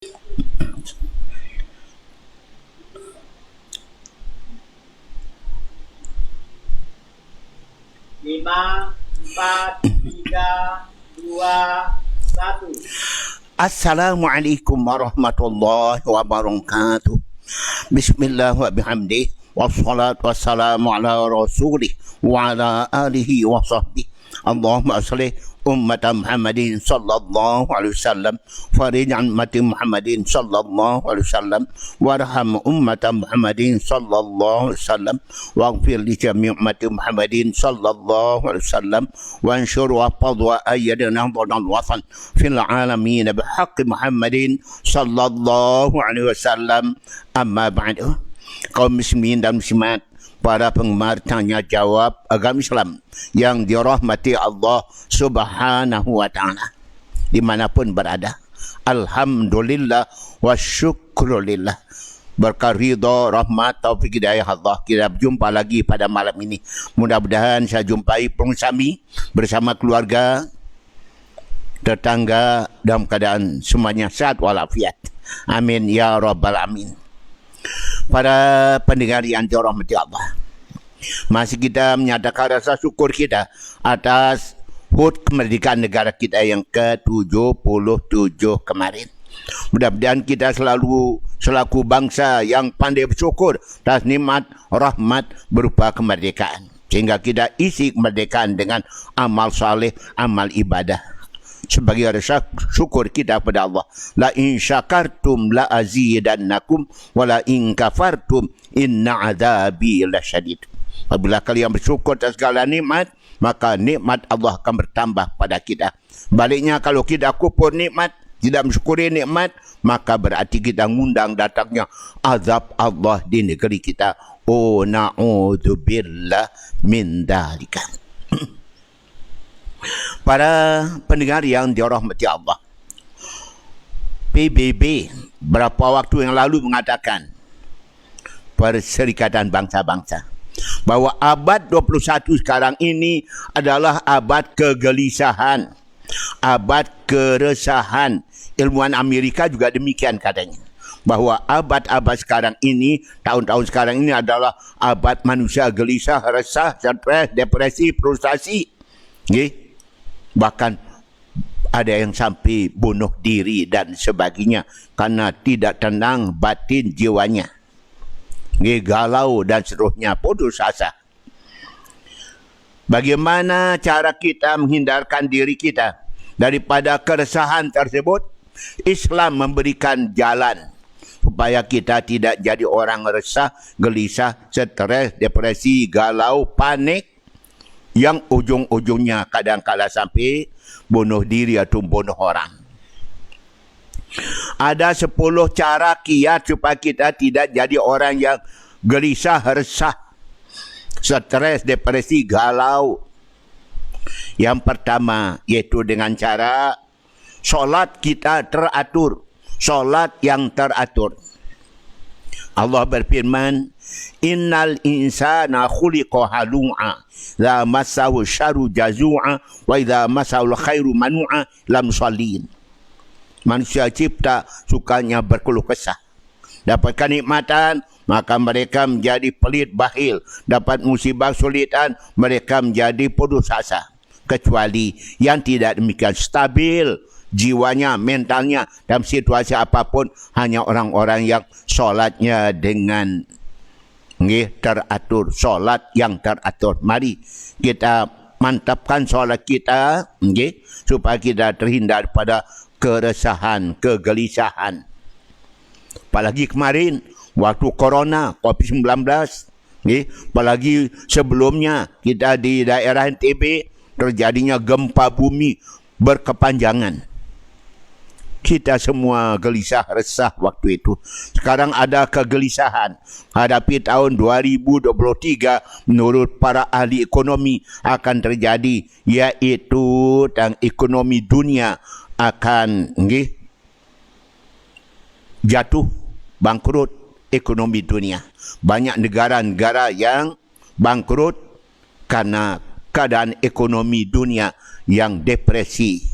5, 4, 3, 2, 1. Assalamualaikum warahmatullahi wabarakatuh. Bismillah wa bihamdih. Wassalatu wassalamu ala rasulih wa ala alihi wa sahbihi. Allahumma salli ummat Muhammadin sallallahu alaihi wasallam, farij an ummati Muhammadin sallallahu alaihi wasallam, warham ummat Muhammadin sallallahu alaihi wasallam, waghfir li jami' ummati Muhammadin sallallahu alaihi wasallam, wanshur wa fadwa ayyadna dhanan wasan fil alamin bihaqqi Muhammadin sallallahu alaihi wasallam. Amma ba'du. Kaum muslimin dan muslimat, para penggemar tanya jawab agama Islam yang dirahmati Allah Subhanahu wa taala dimanapun berada, alhamdulillah wa syukrulillah. Berkah ridha, rahmat, taufik hidayah Allah, kita berjumpa lagi pada malam ini. Mudah-mudahan saya jumpai pengusaha bersama keluarga, tetangga dalam keadaan semuanya sehat walafiat. Amin ya rabbal alamin. Para pendengar yang dirahmati Allah, masih kita menyatakan rasa syukur kita atas HUT kemerdekaan negara kita yang ke-77 kemarin. Mudah-mudahan kita selaku bangsa yang pandai bersyukur atas nikmat rahmat berupa kemerdekaan, sehingga kita isi kemerdekaan dengan amal saleh, amal ibadah. Sebagai rasa syukur kita pada Allah, la in syakartum la azidannakum wa la in kafartum inna adzabi lasyadid. Apabila kalian bersyukur atas segala nikmat, maka nikmat Allah akan bertambah pada kita. Baliknya, kalau kita kufur nikmat, tidak mensyukuri nikmat, maka berarti kita ngundang datangnya azab Allah di negeri kita. Oh, na'udzubillah min dzalika. Para pendengar yang dirahmati Allah, PBB berapa waktu yang lalu mengatakan, Perserikatan Bangsa-Bangsa, bahwa abad 21 sekarang ini adalah abad kegelisahan, abad keresahan. Ilmuwan Amerika juga demikian katanya, bahwa abad-abad sekarang ini, tahun-tahun sekarang ini adalah abad manusia gelisah, resah, stres, depresi, frustasi. Okay? Bahkan ada yang sampai bunuh diri dan sebagainya karena tidak tenang batin jiwanya. Galau dan seterusnya, putus asa. Bagaimana cara kita menghindarkan diri kita daripada keresahan tersebut? Islam memberikan jalan supaya kita tidak jadi orang resah, gelisah, stres, depresi, galau, panik, yang ujung-ujungnya kadang-kala sampai bunuh diri atau bunuh orang. Ada 10 cara kiat supaya kita tidak jadi orang yang gelisah, resah, stres, depresi, galau. Yang pertama, yaitu dengan cara solat kita teratur. Solat yang teratur. Allah berfirman, innal insana khuliqa halu'a, la masahu syarru jazu'a, wa idza masahu khairu manu'a lam sallin. Manusia cipta sukanya berkeluh kesah. Dapat kenikmatan, maka mereka menjadi pelit bakhil. Dapat musibah sulitan, mereka menjadi putus asa. Kecuali yang tidak demikian stabil jiwanya, mentalnya, dalam situasi apapun, hanya orang-orang yang solatnya dengan teratur, solat yang teratur. Mari kita mantapkan solat kita, supaya kita terhindar pada keresahan, kegelisahan. Apalagi kemarin, waktu corona, COVID-19, apalagi sebelumnya, kita di daerah NTB, terjadinya gempa bumi berkepanjangan. Kita semua gelisah, resah waktu itu. Sekarang ada kegelisahan. Hadapi tahun 2023, menurut para ahli ekonomi akan terjadi, yaitu dan ekonomi dunia akan jatuh, bangkrut ekonomi dunia. Banyak negara-negara yang bangkrut karena keadaan ekonomi dunia yang depresi.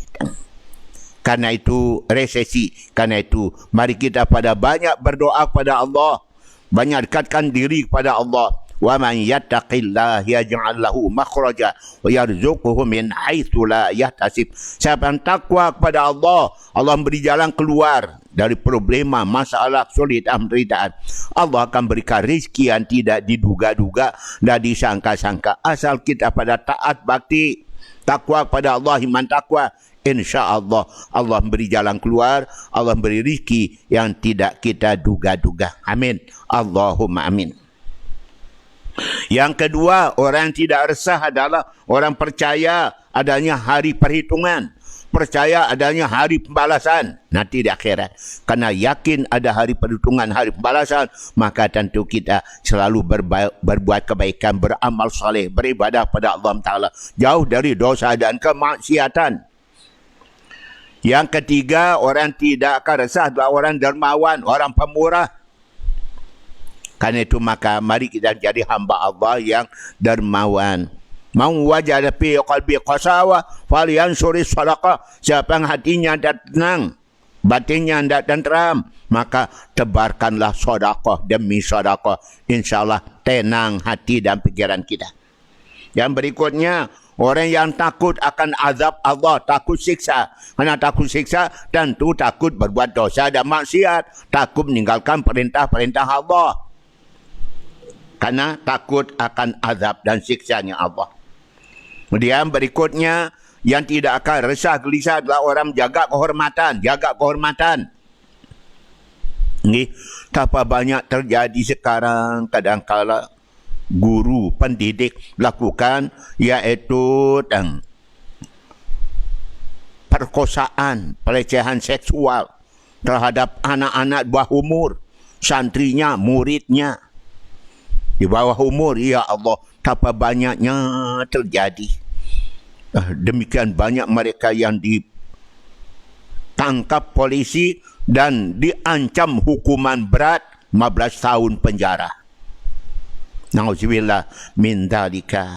Karena itu resesi. Karena itu mari kita pada banyak berdoa kepada Allah. Banyak dekatkan diri kepada Allah. Wa man yattaqillah yaj'al lahu makhraja wa yarzuquhu min haitsu la yahtasib. Siapa yang takwa kepada Allah, Allah beri jalan keluar dari problema, masalah, kesulitan, penderitaan. Allah akan berikan rezeki yang tidak diduga-duga dan disangka-sangka. Asal kita pada taat bakti, takwa kepada Allah, iman takwa, insya-Allah Allah beri jalan keluar, Allah beri rezeki yang tidak kita duga-duga. Amin. Allahumma amin. Yang kedua, orang yang tidak resah adalah orang percaya adanya hari perhitungan. Percaya adanya hari pembalasan nanti di akhirat. Karena yakin ada hari perhitungan, hari pembalasan, maka tentu kita selalu berbuat kebaikan, beramal saleh, beribadah pada Allah Ta'ala. Jauh dari dosa dan kemaksiatan. Yang ketiga, orang tidak akan resah adalah orang dermawan, orang pemurah. Karena itu maka mari kita jadi hamba Allah yang dermawan. Man wajada fi qalbi qasawa falyansuri sadaqah. Siapa yang hatinya tidak tenang, batinnya tidak tenteram, maka tebarkanlah sedekah demi sedekah. Insyaallah tenang hati dan pikiran kita. Yang berikutnya, orang yang takut akan azab Allah, takut siksa. Karena takut siksa, tentu takut berbuat dosa dan maksiat, takut meninggalkan perintah-perintah Allah. Karena takut akan azab dan siksanya Allah. Kemudian berikutnya, yang tidak akan resah gelisah adalah orang jaga kehormatan. Jaga kehormatan. Ini betapa banyak terjadi sekarang kadang-kala guru, pendidik lakukan, iaitu perkosaan, pelecehan seksual terhadap anak-anak bawah umur, santrinya, muridnya. Di bawah umur, ya Allah, betapa banyaknya terjadi. Demikian banyak mereka yang ditangkap polisi dan diancam hukuman berat 15 tahun penjara. Nauzubillah min dzalika.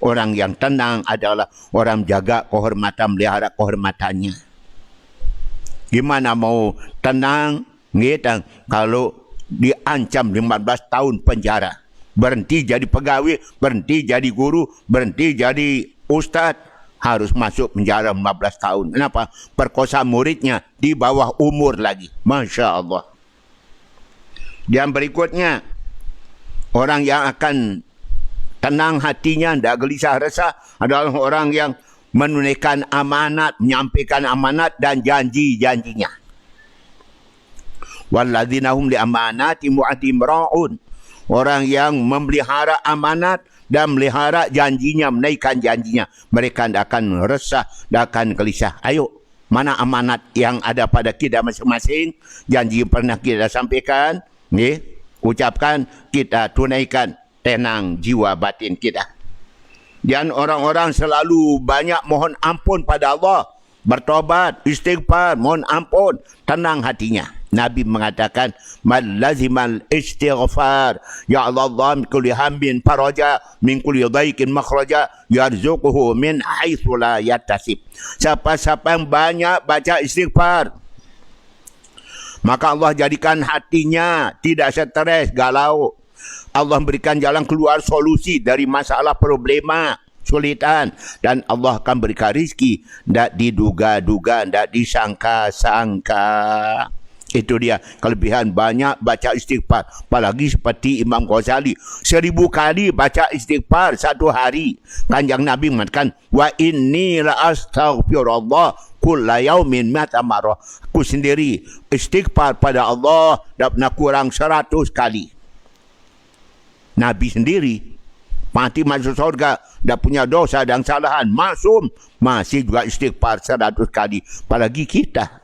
Orang yang tenang adalah orang jaga kehormatan, melihara kehormatannya. Gimana mau tenang gitu kalau diancam 15 tahun penjara? Berhenti jadi pegawai, berhenti jadi guru, berhenti jadi ustaz, harus masuk penjara 15 tahun. Kenapa? Perkosa muridnya di bawah umur lagi. Masya Allah. Dan berikutnya, orang yang akan tenang hatinya, tidak gelisah resah, adalah orang yang menunaikan amanat, menyampaikan amanat dan janji-janjinya. Walladzina hum li amanati mu'adim ra'un. Orang yang memelihara amanat dan melihara janjinya, menaikkan janjinya. Mereka tidak akan resah, tidak akan gelisah. Ayo, mana amanat yang ada pada kita masing-masing? Janji yang pernah kita sampaikan, ucapkan, kita tunaikan. Tenang jiwa batin kita. Dan orang-orang selalu banyak mohon ampun pada Allah. Bertobat, istighfar, mohon ampun. Tenang hatinya. Nabi mengatakan, man lazimal istighfar, ya Allah min kulli hammin faraja, min kulli dhaikin makhraja, yarzuquhu min haitsu la yahtasib. Siapa-siapa yang banyak baca istighfar, maka Allah jadikan hatinya tidak stres, galau. Allah berikan jalan keluar, solusi dari masalah, problema, kesulitan, dan Allah akan berikan rezeki tidak diduga-duga, tidak disangka-sangka. Itu dia kelebihan banyak baca istighfar. Apalagi seperti Imam Ghazali, 1000 kali baca istighfar satu hari. Kanjeng Nabi mengatakan, wa inni la astaghfirullah kulla yaumin mi'ata marrah. Aku sendiri istighfar pada Allah tak pernah kurang 100 kali. Nabi sendiri mati masuk surga, tak punya dosa dan kesalahan, maksum, masih juga istighfar 100 kali. Apalagi kita.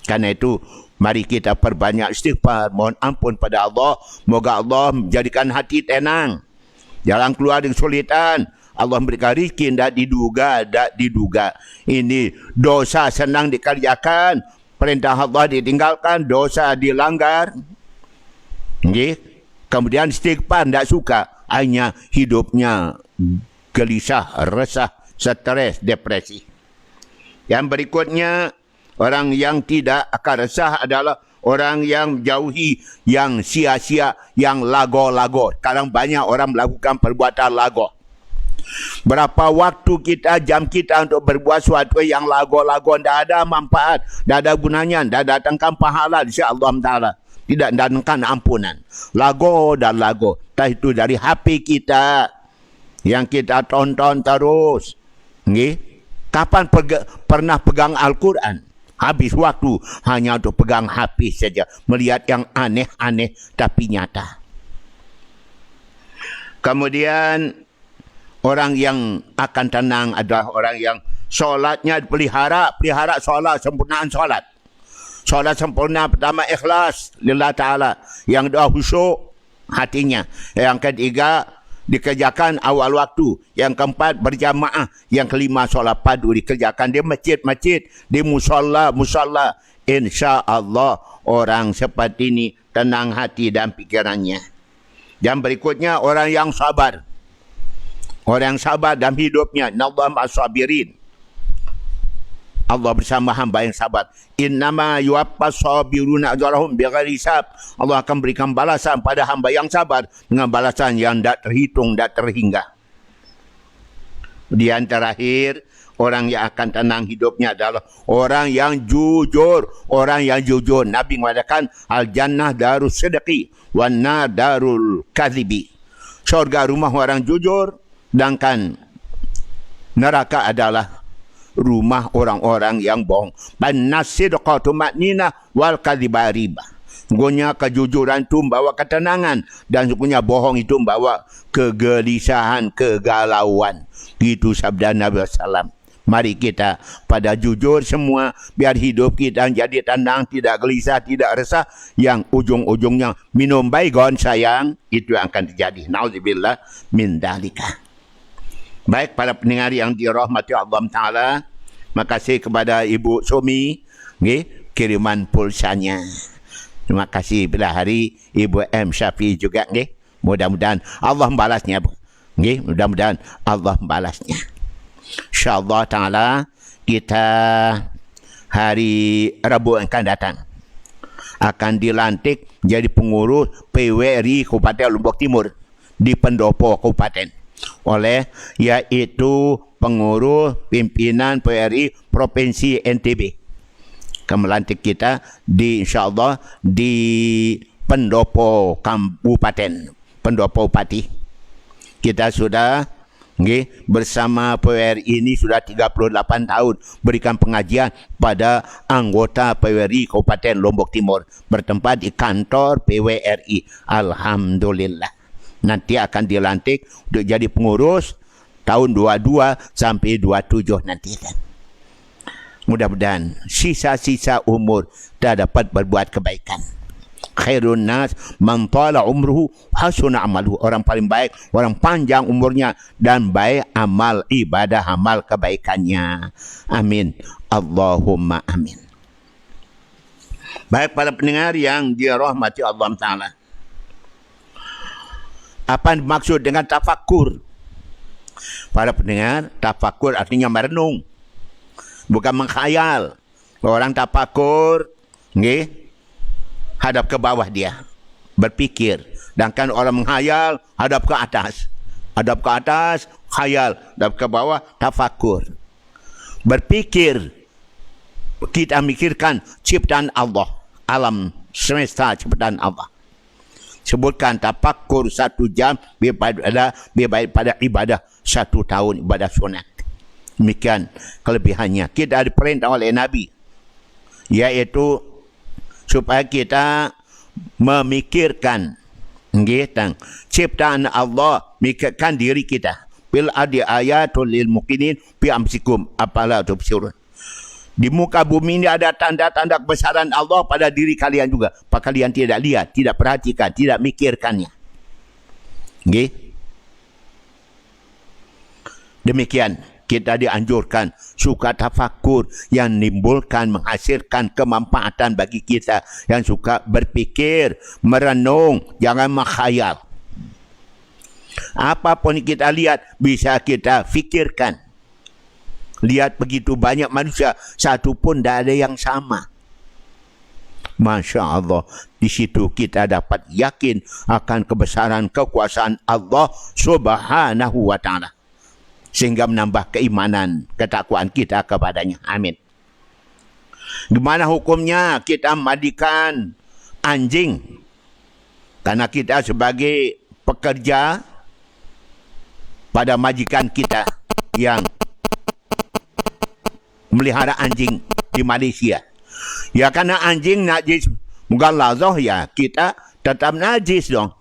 Karena itu, mari kita perbanyak istighfar, mohon ampun pada Allah. Moga Allah menjadikan hati tenang. Jalan keluar dari kesulitan. Allah memberikan rezeki tidak diduga, tidak diduga. Ini dosa senang dikerjakan, perintah Allah ditinggalkan, dosa dilanggar. Kemudian istighfar tidak suka, hanya hidupnya gelisah, resah, stres, depresi. Yang berikutnya, Orang yang tidak akan resah adalah orang yang menjauhi yang sia-sia, yang lago-lago. Sekarang banyak orang melakukan perbuatan lago. Berapa waktu kita, jam kita untuk berbuat sesuatu yang lago-lago, tidak ada manfaat, tidak ada gunanya, tidak datangkan pahala di sisi Allah Ta'ala, tidak datangkan ampunan. Lago dan lago. Entah itu dari HP kita yang kita tonton terus. Kapan pernah pegang Al-Quran? Habis waktu hanya untuk pegang HP saja, melihat yang aneh-aneh tapi nyata. Kemudian orang yang akan tenang adalah orang yang solatnya pelihara solat, sempurnaan solat. Solat sempurna pertama ikhlas lillah ta'ala. Yang kedua khusyuk hatinya. Yang ketiga dikerjakan awal waktu. Yang keempat berjamaah. Yang kelima solat padu dikerjakan di masjid-masjid, di musalla. InsyaAllah orang seperti ini tenang hati dan pikirannya. Dan berikutnya orang yang sabar. Orang yang sabar dalam hidupnya. Innallaha ma'as-sabirin. Allah bersama hamba yang sabar. Innama yuwaffas sabiruna ajrahum bighairi hisab. Allah akan berikan balasan pada hamba yang sabar dengan balasan yang tidak terhitung, tidak terhingga. Di terakhir, orang yang akan tenang hidupnya adalah orang yang jujur. Orang yang jujur. Nabi mengatakan, Al-Jannah darus sidqi, wan nar darul kadhibi. Syurga rumah orang jujur, sedangkan neraka adalah rumah orang-orang yang bohong. Bannasidqatu ma'nina wal kadhiba riba. Sungguhnya kejujuran itu membawa ketenangan dan sungguhnya bohong itu membawa kegelisahan, kegalauan. Itu sabda Nabi SAW. Mari kita pada jujur semua, biar hidup kita jadi tenang, tidak gelisah, tidak resah, yang ujung-ujungnya minum baygon sayang, itu yang akan terjadi. Nauzubillah min dzalika. Baik para pendengar yang dirahmati Allah Ta'ala, makasih kepada Ibu Sumi kiriman pulsanya. Terima kasih bila hari Ibu M. Syafi juga. Mudah-mudahan Allah membalasnya. Mudah-mudahan Allah membalasnya. InsyaAllah Ta'ala kita hari Rabu yang akan datang akan dilantik jadi pengurus PWRI Kabupaten Lombok Timur di Pendopo Kabupaten, oleh yaitu pengurus pimpinan PWRI Provinsi NTB. Kemelantik kita di insyaAllah di Pendopo Kabupaten, Pendopo Pati. Kita sudah bersama PWRI ini sudah 38 tahun berikan pengajian pada anggota PWRI Kabupaten Lombok Timur bertempat di kantor PWRI. Alhamdulillah. Nanti akan dilantik untuk jadi pengurus tahun 22 sampai 27 nanti kan. Mudah-mudahan sisa-sisa umur kita dapat berbuat kebaikan. Khairun nas man tala umruhu hasuna amaluhu. Orang paling baik, orang panjang umurnya dan baik amal ibadah, amal kebaikannya. Amin. Allahumma amin. Baik para pendengar yang dirahmati Allah Ta'ala. Apa maksud dengan tafakur? Para pendengar, tafakur artinya merenung, bukan menghayal. Orang tafakur, hadap ke bawah dia, berpikir. Sedangkan orang menghayal, hadap ke atas. Hadap ke atas, khayal. Hadap ke bawah, tafakur. Berpikir, kita mikirkan ciptaan Allah, alam semesta ciptaan Allah. Sebutkan tafakur 1 jam, lebih baik pada ibadah 1 tahun ibadah sunat. Demikian kelebihannya. Kita diperintah oleh Nabi, yaitu supaya kita memikirkan tentang ciptaan Allah, mikirkan diri kita. Bil adi ayatul lil muqinin fi amsikum apala tubsirun. Di muka bumi ini ada tanda-tanda kebesaran Allah pada diri kalian juga. Apa kalian tidak lihat, tidak perhatikan, tidak mikirkannya? Demikian. Kita dianjurkan suka tafakur yang menimbulkan, menghasilkan kemanfaatan bagi kita, yang suka berpikir, merenung, jangan menghayal. Apapun kita lihat bisa kita fikirkan. Lihat begitu banyak manusia, satu pun tak ada yang sama. Masya Allah, di situ kita dapat yakin akan kebesaran kekuasaan Allah Subhanahu wa Ta'ala, sehingga menambah keimanan, ketakwaan kita kepadanya. Amin. Gimana hukumnya kita mandikan anjing? Karena kita sebagai pekerja pada majikan kita yang melihara anjing di Malaysia. Ya karena anjing najis mughalazah, ya kita tetap najis dong.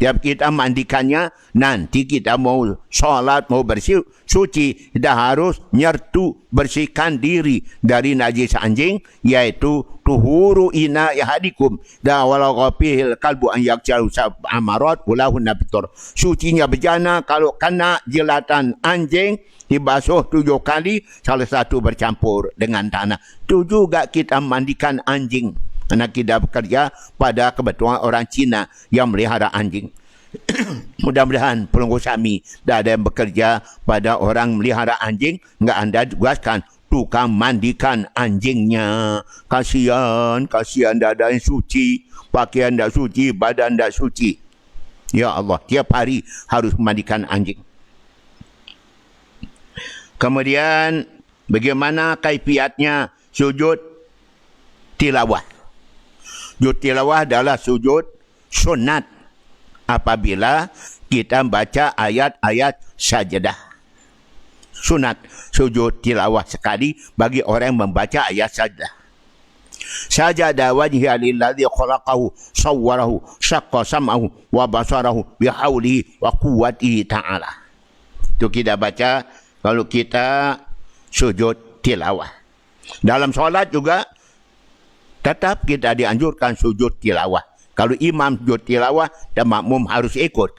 Tiap kita mandikannya, nanti kita mau sholat, mau bersih, suci, kita harus nyertu, bersihkan diri dari najis anjing, yaitu tuhuru ina yahadikum da walau qafihil kalbu an yakjalu amarat ulahun nabitur. Sucinya bejana kalau kena jilatan anjing, dibasuh 7 kali, salah satu bercampur dengan tanah. Itu juga kita mandikan anjing. Karena kita bekerja pada kebetulan orang Cina yang melihara anjing. Mudah-mudahan pelunggu kami tak ada yang bekerja pada orang melihara anjing, enggak anda tugaskan tukang mandikan anjingnya. Kasihan tak ada yang suci, pakaian tak suci, badan tak suci. Ya Allah, tiap hari harus mandikan anjing. Kemudian bagaimana kaifiatnya sujud tilawah? Sujud tilawah adalah sujud sunat apabila kita baca ayat-ayat sajadah. Sunat sujud tilawah sekali bagi orang yang membaca ayat sajadah. Sajada wajhiya lilladzi khalaqahu sawwarahu syaqqa sam'ahu wa basarahu bihaulihi wa quwwatihi ta'ala. Itu kita baca kalau kita sujud tilawah. Dalam solat juga tetap kita dianjurkan sujud tilawah. Kalau imam sujud tilawah dan makmum harus ikut.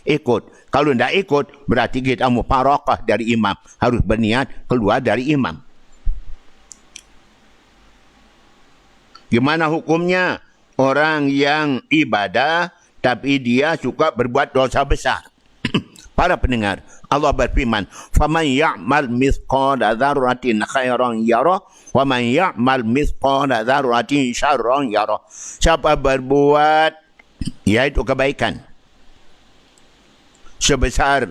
Ikut. Kalau tidak ikut, berarti kita mufarakah dari imam. Harus berniat keluar dari imam. Gimana hukumnya orang yang ibadah tapi dia suka berbuat dosa besar? Para pendengar, Allah berfirman, "Faman ya'mal mithqala dzarratin khairan yarah, wa man ya'mal mithqala dzarratin syarran yarah." Siapa berbuat yaitu kebaikan sebesar,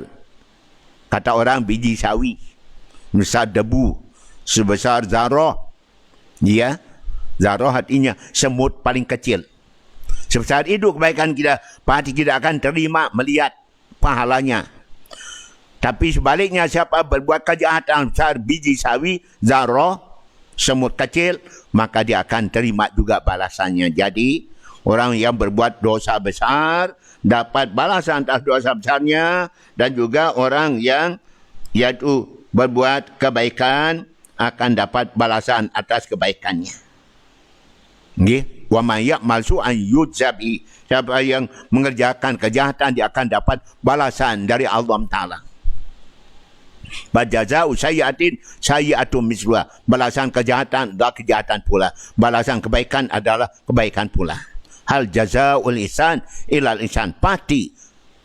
kata orang, biji sawi, besar debu, sebesar zarah. Ya, zarah artinya semut paling kecil. Sebesar itu kebaikan kita, pasti kita akan terima melihat pahalanya. Tapi sebaliknya, siapa berbuat kejahatan besar biji sawi, zarah, semut kecil, maka dia akan terima juga balasannya. Jadi, orang yang berbuat dosa besar dapat balasan atas dosa besarnya, dan juga orang yang yaitu berbuat kebaikan akan dapat balasan atas kebaikannya. Nggih, wa may ya'mal su'an yujzabi. Siapa yang mengerjakan kejahatan, dia akan dapat balasan dari Allah Ta'ala. Bajaza'u sayyi'atin sayyi'atun misluha. Balasan kejahatan adalah kejahatan pula. Balasan kebaikan adalah kebaikan pula. Hal jaza'ul ihsan ilal ihsan. Pasti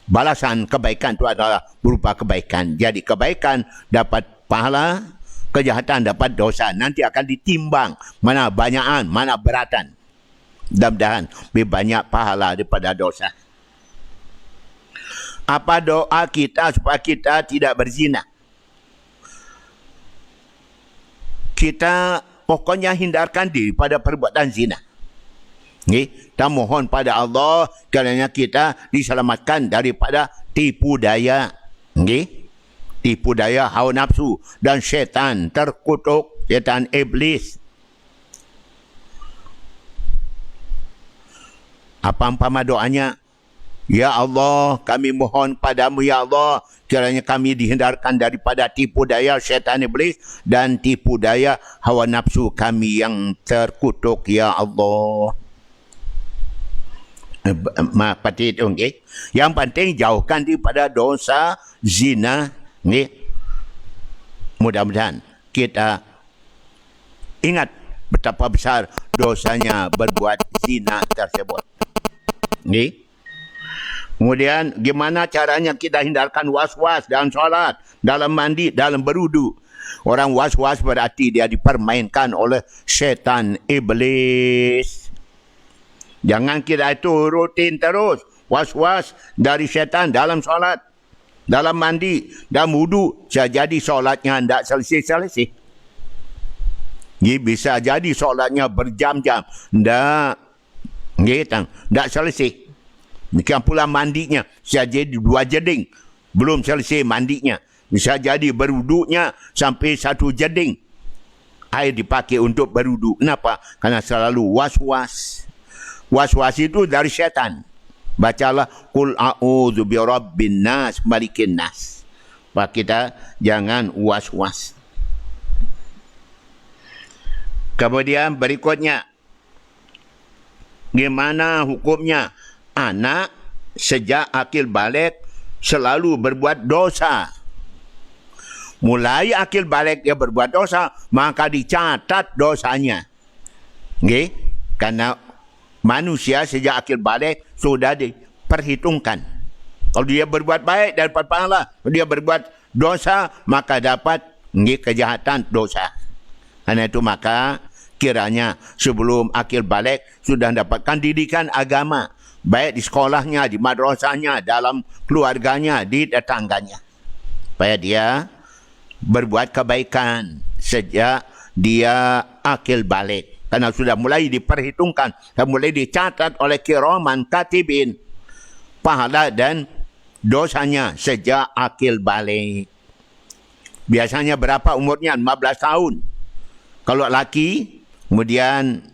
balasan kebaikan itu adalah berupa kebaikan. Jadi kebaikan dapat pahala, kejahatan dapat dosa. Nanti akan ditimbang mana banyakan, mana beratan. Mudah-mudahan lebih banyak pahala daripada dosa. Apa doa kita supaya kita tidak berzina? Kita pokoknya hindarkan diri pada perbuatan zina. Kita mohon pada Allah kerana kita diselamatkan daripada tipu daya. Tipu daya hawa nafsu dan syaitan terkutuk, syaitan iblis. Apa-apa doanya? Ya Allah, kami mohon padamu ya Allah, kiranya kami dihindarkan daripada tipu daya syaitan iblis dan tipu daya hawa nafsu kami yang terkutuk ya Allah. Seperti itu, okay? Yang penting jauhkan daripada dosa zina. Okay? Mudah-mudahan kita ingat betapa besar dosanya berbuat zina tersebut. Okay? Kemudian, gimana caranya kita hindarkan was-was dalam solat, dalam mandi, dalam berudu? Orang was-was berarti dia dipermainkan oleh syaitan iblis. Jangan kira itu rutin terus. Was-was dari syaitan dalam solat, dalam mandi, dalam wudu. Jadi solatnya tidak selesai-selesai. Bisa jadi solatnya berjam-jam. Tak selesai. Demikian pula mandinya. Bisa jadi 2 jeding. Belum selesai mandinya. Bisa jadi berwuduknya sampai 1 jeding. Air dipakai untuk berwuduk. Kenapa? Karena selalu was-was. Was-was itu dari syaitan. Bacalah Qul a'udzu birabbin nas malikin nas. Pak kita jangan was-was. Kemudian berikutnya, gimana hukumnya anak sejak akil balik selalu berbuat dosa? Mulai akil balik dia berbuat dosa, maka dicatat dosanya. Okay? Karena manusia sejak akil balik sudah diperhitungkan. Kalau dia berbuat baik dapat pahala, kalau dia berbuat dosa maka dapat kejahatan dosa. Karena itu maka kiranya sebelum akil balik sudah dapatkan didikan agama. Baik di sekolahnya, di madrasahnya, dalam keluarganya, di tetangganya. Supaya dia berbuat kebaikan sejak dia akil balik. Karena sudah mulai diperhitungkan dan mulai dicatat oleh kiraman katibin. Pahala dan dosanya sejak akil balik. Biasanya berapa umurnya? 15 tahun. Kalau laki, kemudian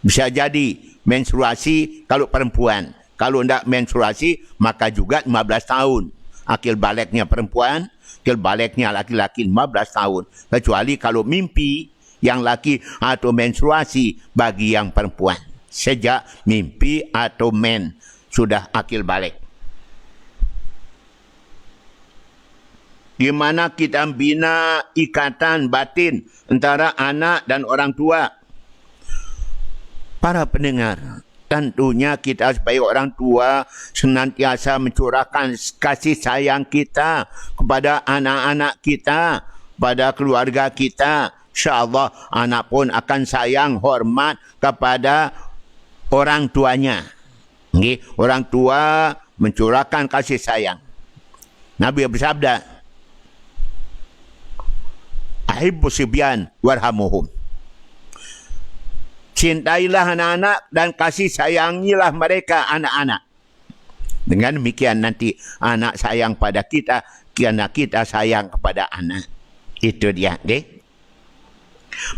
bisa jadi menstruasi kalau perempuan. Kalau tidak menstruasi, maka juga 15 tahun. Akil baliknya perempuan, akil baliknya laki-laki 15 tahun. Kecuali kalau mimpi yang laki atau menstruasi bagi yang perempuan. Sejak mimpi atau sudah akil balik. Di mana kita bina ikatan batin antara anak dan orang tua. Para pendengar, tentunya kita sebagai orang tua senantiasa mencurahkan kasih sayang kita kepada anak-anak kita, pada keluarga kita. InsyaAllah anak pun akan sayang, hormat kepada orang tuanya. Orang tua mencurahkan kasih sayang. Nabi bersabda, Ahibbu sibyan warhamuhum. Cintailah anak-anak dan kasih sayangilah mereka anak-anak. Dengan demikian nanti anak sayang pada kita, kerana kita sayang kepada anak. Itu dia. Okay?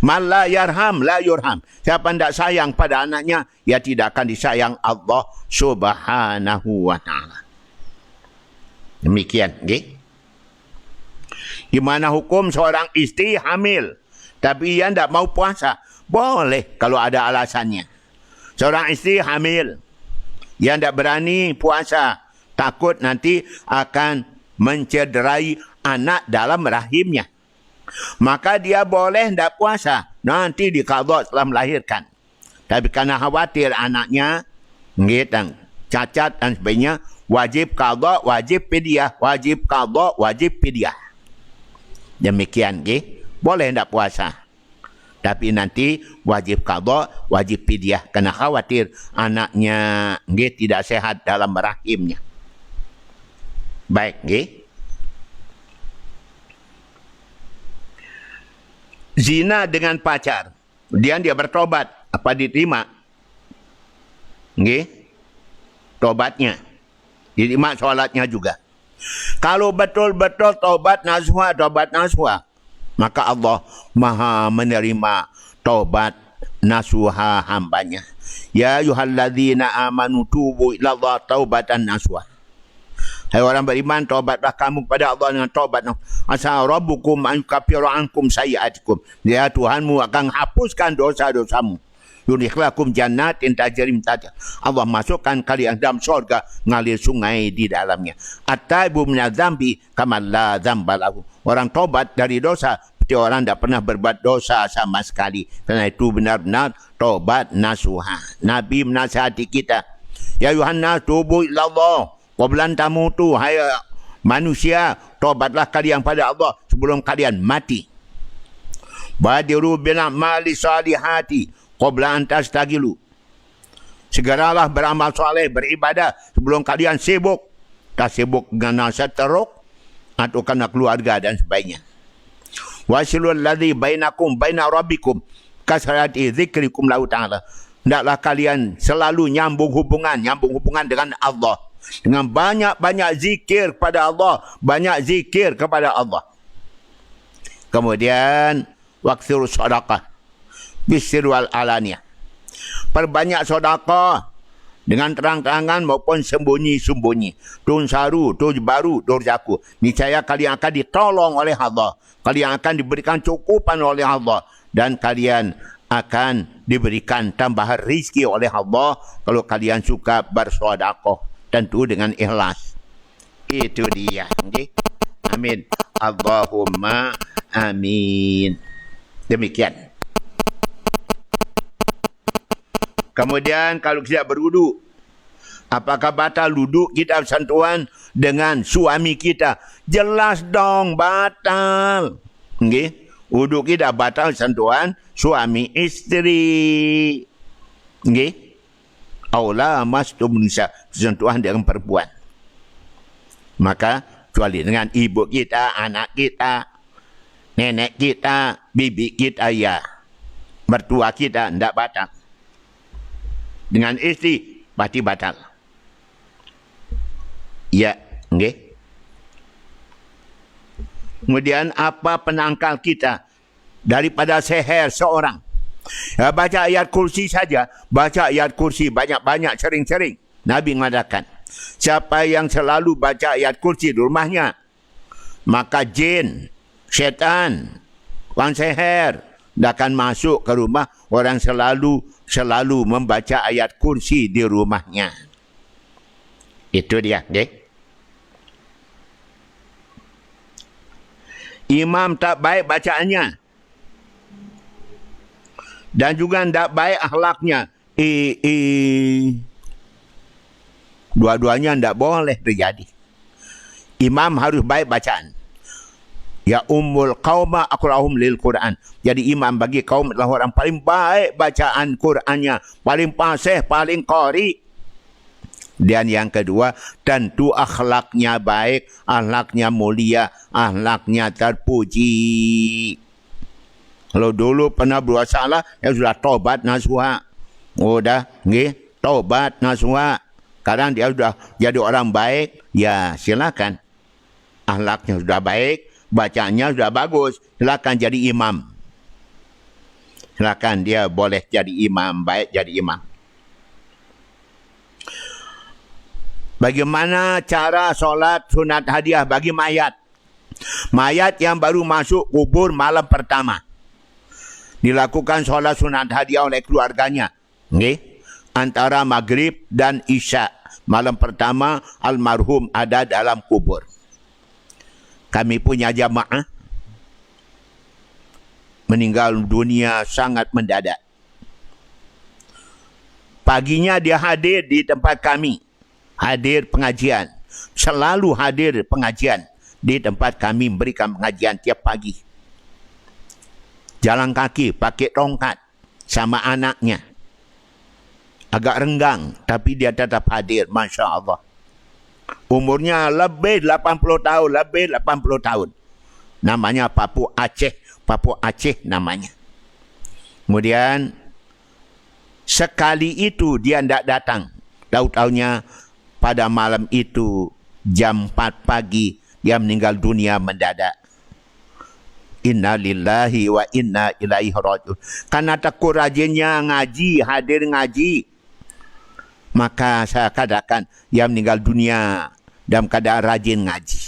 Man la yarham la yurham. Siapa tidak sayang pada anaknya, ia tidak akan disayang Allah Subhanahu wa ta'ala. Demikian. Okay? Gimana hukum seorang istri hamil tapi ia tidak mau puasa? Boleh kalau ada alasannya. Seorang istri hamil yang tidak berani puasa, takut nanti akan mencederai anak dalam rahimnya. Maka dia boleh tidak puasa. Nanti diqadha setelah melahirkan. Tapi karena khawatir anaknya cacat dan sebagainya, wajib qadha, wajib fidyah, wajib qadha, wajib fidyah. Demikian, boleh tidak puasa. Tapi nanti wajib qadha, wajib fidyah. Kerana khawatir anaknya tidak sehat dalam rahimnya. Baik, zina dengan pacar. Kemudian dia bertobat. Apa diterima? Tobatnya. Diterima solatnya juga. Kalau betul-betul tobat nasuha, maka Allah Maha menerima tobat nasuha hambanya. Ya ayyuhalladzina amanu tubu ilallah taubatan nasuha. Hai orang beriman, tobatlah kamu kepada Allah dengan tobat. Asa rabbukum an yukaffira ankum sayyi'atikum. Ya Tuhanmu akan hapuskan dosa-dosamu. Yudkhilakum jannatin tajri min tahtiha. Allah masukkan kalian dalam surga ngalir sungai di dalamnya. At-taibu minadz dzambi kama la dzamba lahu. Orang tobat dari dosa seperti orang tidak pernah berbuat dosa sama sekali. Karena itu benar-benar tobat nasuha. Nabi menasihati kita. Ya Yuhannas tubu ilallah qabla an tamutu. Hai manusia, tobatlah kalian pada Allah sebelum kalian mati. Badiru bil a'mali salihati qabla an tastagilu. Segeralah beramal soleh, beribadah sebelum kalian sibuk. Tak sibuk dengan nasihat teruk atau kerana keluarga dan sebagainya. Wasilul ladzi bainakum baina rabbikum kasrati dzikrikum lahu ta'ala. Hendaklah kalian selalu nyambung hubungan dengan Allah. Dengan banyak-banyak zikir kepada Allah. Banyak zikir kepada Allah. Kemudian, waqtiru sadaqah. Bisir wal alaniyah. Perbanyak sedekah dengan terang-terangan maupun sembunyi-sembunyi. Tun saru, tun baru, tun jaku. Niscaya kalian akan ditolong oleh Allah. Kalian akan diberikan cukupan oleh Allah. Dan kalian akan diberikan tambahan rizki oleh Allah kalau kalian suka bersedekah. Tentu dengan ikhlas. Itu dia. Okay? Amin. Allahumma amin. Demikian. Kemudian kalau kita berwuduk, apakah batal wuduk kita bersentuhan dengan suami kita? Jelas dong batal. Okay? Wuduk kita batal sentuhan suami isteri. Okay? Aula mastum nisa, sentuhan dengan perempuan. Maka kecuali dengan ibu kita, anak kita, nenek kita, bibi kita, ya. Mertua kita tidak batal. Dengan isteri pasti batal. Ya, okay. Kemudian apa penangkal kita daripada seher seorang? Ya, baca ayat kursi saja. Baca ayat kursi banyak-banyak, sering-sering. Nabi mengatakan, siapa yang selalu baca ayat kursi di rumahnya, maka jin, syaitan, orang seher tidak akan masuk ke rumah orang selalu membaca ayat kursi di rumahnya. Itu dia. Okay? Imam tak baik bacaannya. Dan juga tak baik akhlaknya. Dua-duanya tidak boleh terjadi. Imam harus baik bacaan. Ya ummul qauma aqra'uhum lil Quran. Jadi imam bagi kaum adalah orang paling baik bacaan Qurannya, paling fasih, paling qari. Dan yang kedua, tentu akhlaknya baik, akhlaknya mulia, akhlaknya terpuji. Kalau dulu pernah buat salah, ya sudah taubat nasuha. Oh dah, nggih, taubat nasuha. Sekarang dia sudah jadi orang baik, ya silakan. Akhlaknya sudah baik, bacanya sudah bagus, silakan jadi imam. Silakan dia boleh jadi imam, baik jadi imam. Bagaimana cara solat sunat hadiah bagi mayat? Mayat yang baru masuk kubur malam pertama. Dilakukan solat sunat hadiah oleh keluarganya. Okay? Antara maghrib dan isya. Malam pertama almarhum ada dalam kubur. Kami punya jamaah meninggal dunia sangat mendadak. Paginya dia hadir di tempat kami. Hadir pengajian. Selalu hadir pengajian. Di tempat kami memberikan pengajian tiap pagi. Jalan kaki, pakai tongkat. Sama anaknya. Agak renggang. Tapi dia tetap hadir. Masya Allah. Umurnya lebih 80 tahun. Lebih 80 tahun. Namanya Papu Aceh. Papu Aceh namanya. Kemudian sekali itu dia tidak datang. Tahu-tahunya pada malam itu jam 4 pagi dia meninggal dunia mendadak. Inna lillahi wa inna ilaihi raji'un. Karena takut rajinnya ngaji, hadir ngaji. Maka saya katakan dia meninggal dunia dalam keadaan rajin ngaji.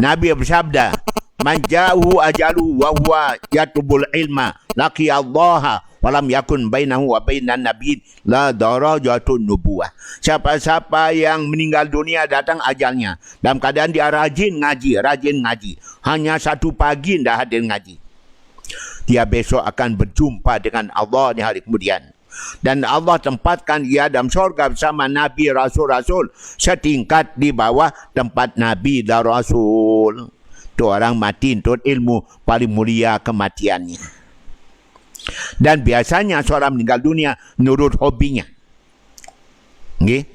Nabi bersabda, man ja'u ajalu wa huwa yatubul ilma laqi Allah walam yakun bainahu wa bainan nabiy la darajatun nubuwah. Siapa-siapa yang meninggal dunia datang ajalnya dalam keadaan dia rajin ngaji. Hanya satu pagi tidak hadir ngaji. Dia besok akan berjumpa dengan Allah di hari kemudian. Dan Allah tempatkan dia dalam surga bersama Nabi Rasul-Rasul setingkat di bawah tempat Nabi dan Rasul. Tu orang mati untuk ilmu paling mulia kematiannya. Dan biasanya seorang meninggal dunia menurut hobinya. Okay?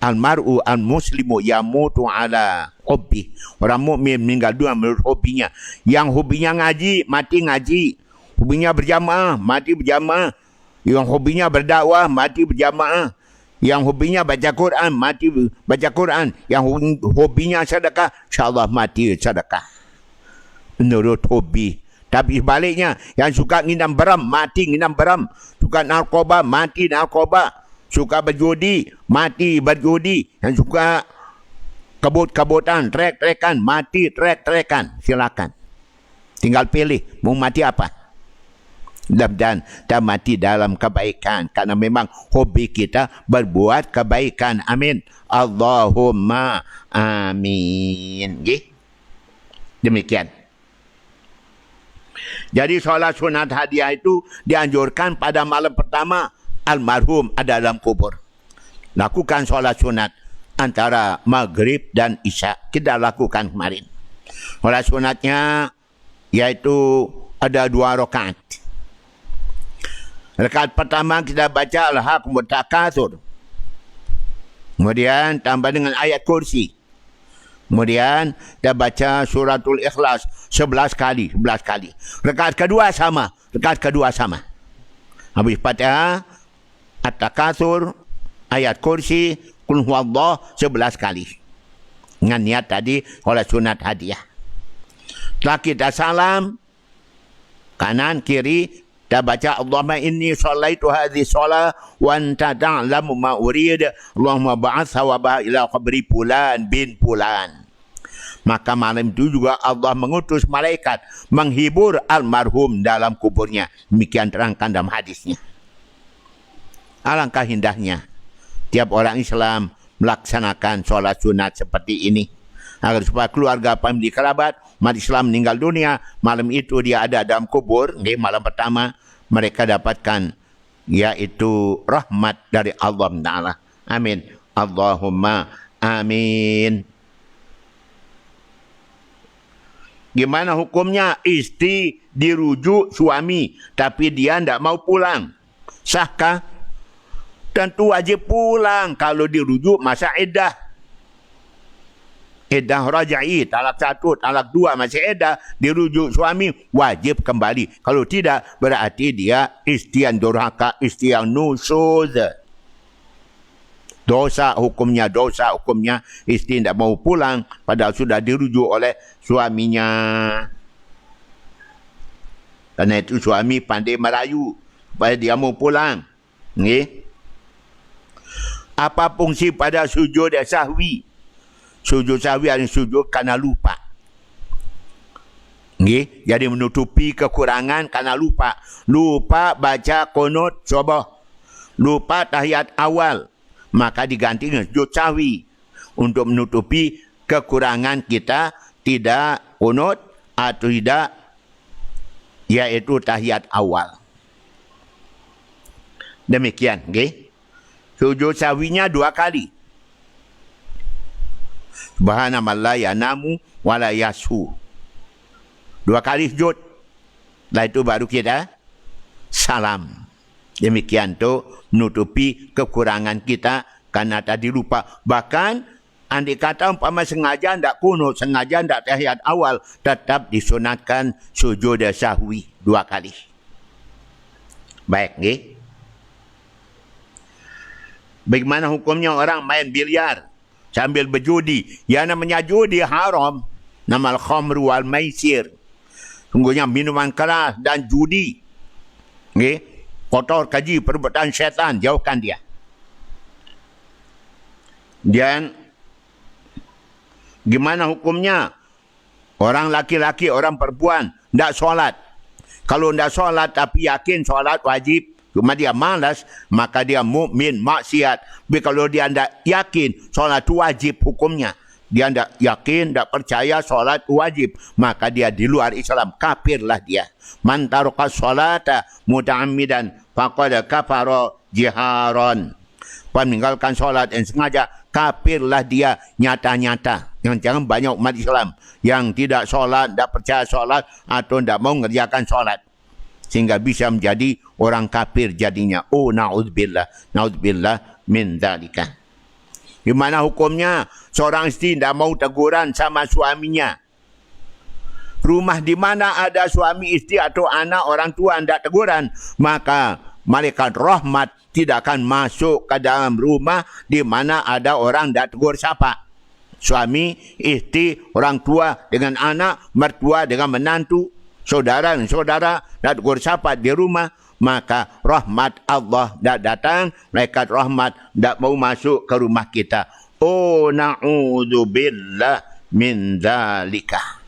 Almar'u al-muslimu yamutu ala hobbi. Orang mukmin meninggal dunia menurut hobinya. Yang hobinya ngaji, mati ngaji. Hobinya berjamaah, mati berjamaah. Yang hobinya berdakwah, mati berjamaah. Yang hobinya baca Quran, mati baca Quran. Yang hobinya sedekah, insyaAllah mati sedekah. Menurut hobi. Tapi sebaliknya, yang suka nginam beram, mati nginam beram. Suka narkoba, mati narkoba. Suka berjudi, mati berjudi. Yang suka kebut-kebutan, trek-trekan, mati trek-trekan. Silakan. Tinggal pilih, mau mati apa? Dan kita mati dalam kebaikan. Karena memang hobi kita berbuat kebaikan. Amin. Allahumma amin. Demikian. Jadi solat sunat hadiah itu dianjurkan pada malam pertama almarhum ada dalam kubur. Lakukan solat sunat antara maghrib dan isya. Kita lakukan kemarin. Solat sunatnya yaitu ada 2 rakaat. Rakaat pertama kita baca Alhaakumut Takatsur. Kemudian tambah dengan ayat kursi. Kemudian kita baca suratul Ikhlas 11 kali. Rakaat kedua sama. Habis Fatihah, At-Takatsur, ayat kursi, Qul huwallah 11 kali. Dengan niat tadi solat sunat hadiah. Setelah kita salam, kanan, kiri, kita baca Allahumma inni sholaitu hadhi sholah wa anta ta'lamu ma urid Allahumma ba'atha wa ba'a ila qabri fulan bin fulan. Maka malam itu juga Allah mengutus malaikat menghibur almarhum dalam kuburnya. Demikian terangkan dalam hadisnya. Alangkah indahnya tiap orang Islam melaksanakan sholat sunat seperti ini. Agar supaya keluarga, famili, kerabat, umat Islam meninggal dunia, malam itu dia ada dalam kubur, malam pertama, mereka dapatkan yaitu rahmat dari Allah Ta'ala. Amin. Allahumma amin. Gimana hukumnya istri dirujuk suami, tapi dia tidak mau pulang? Sahkah? Tentu wajib pulang kalau dirujuk masa iddah. Iddah raja'i, talak 1, talak 2 masih iddah, dirujuk suami wajib kembali. Kalau tidak berarti dia istri yang durhaka, istri yang nusuz. Dosa hukumnya istri tidak mau pulang padahal sudah dirujuk oleh suaminya. Karena itu suami pandai merayu supaya dia mau pulang. Apa fungsi pada sujud sahwi? Sujud sahwi adalah sujud kerana lupa. Jadi menutupi kekurangan kerana lupa. Lupa baca qunut subuh. Lupa tahiyat awal. Maka diganti dengan sujud sahwi. Untuk menutupi kekurangan kita tidak qunut atau tidak yaitu tahiyat awal. Demikian. Sujud sahwinya 2 kali. Subhanallah la yanamu wa la yashu. 2 kali sujud. Setelah itu baru kita salam. Demikian tu menutupi kekurangan kita karena tadi lupa. Bahkan andai kata umpama sengaja tidak kunut, sengaja tidak tahiyat awal, tetap disunatkan sujud sahwi 2 kali. Baik, bagaimana hukumnya orang main biliar sambil berjudi? Ya namanya judi haram. Nama al-khamru wal maisir. Sungguhnya minuman keras dan judi. Kotor kaji perbuatan syaitan. Jauhkan dia. Dan gimana hukumnya? Orang laki-laki, orang perempuan tidak solat. Kalau tidak solat tapi yakin solat wajib, cuma dia malas, maka dia mukmin maksiat. Tapi kalau dia tidak yakin solat itu wajib hukumnya, dia tidak yakin, tidak percaya solat wajib, maka dia di luar Islam, kafirlah dia. Man taraka salata muta'ammidan faqad kafara jiharan. Meninggalkan solat yang sengaja kafirlah dia nyata-nyata. Yang jangan banyak umat Islam yang tidak solat, tidak percaya solat atau tidak mau mengerjakan solat. Sehingga bisa menjadi orang kafir jadinya. Oh, na'udzubillah. Na'udzubillah min dzalika. Di mana hukumnya seorang isteri tidak mau teguran sama suaminya. Rumah di mana ada suami isteri atau anak orang tua tidak teguran, maka malaikat rahmat tidak akan masuk ke dalam rumah di mana ada orang tidak tegur sapa. Suami, isteri, orang tua dengan anak, mertua dengan menantu, saudara dan saudara tidak tegur sapa di rumah, maka rahmat Allah tidak datang, malaikat rahmat tidak mau masuk ke rumah kita. Oh, na'udzubillah min dzalika.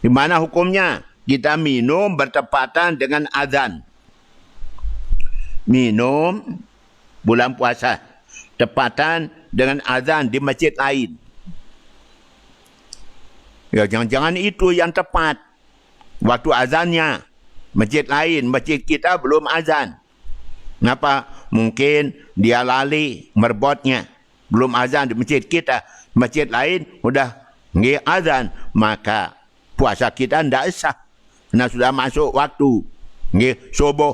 Di mana hukumnya? Kita minum bertepatan dengan azan. Minum bulan puasa tepatan dengan azan di masjid lain. Ya, jangan-jangan itu yang tepat. Waktu azannya masjid lain, masjid kita belum azan. Kenapa? Mungkin dia lali merbotnya. Belum azan di masjid kita. Masjid lain sudah azan. Maka puasa kita tidak sah. Karena sudah masuk waktu. Subuh.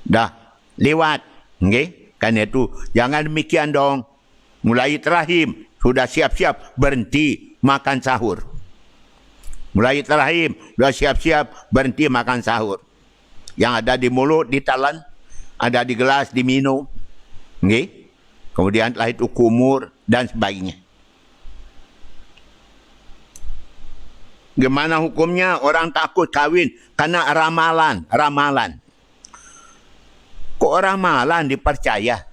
Dah lewat. Karena itu jangan demikian dong. Mulai terahim. Sudah siap-siap berhenti makan sahur. Mulai terahim. Sudah siap-siap berhenti makan sahur. Yang ada di mulut ditelan. Ada di gelas diminum. Kemudian setelah itu kumur dan sebagainya. Gimana hukumnya orang takut kawin karena ramalan. Kok ramalan dipercaya?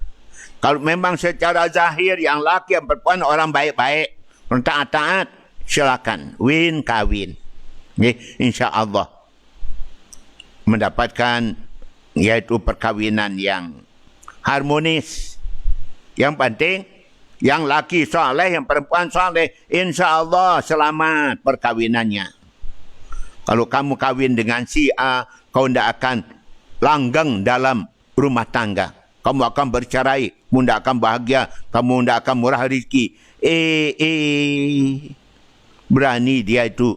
Kalau memang secara zahir yang laki yang perempuan orang baik-baik, orang taat-taat, silakan kawin. InsyaAllah mendapatkan yaitu perkawinan yang harmonis. Yang penting yang laki soleh, yang perempuan soleh, insya-Allah selamat perkawinannya. Kalau kamu kawin dengan si A, kau tidak akan langgeng dalam rumah tangga. Kamu akan bercerai, kamu tidak akan bahagia, kamu tidak akan murah rezeki. Berani dia itu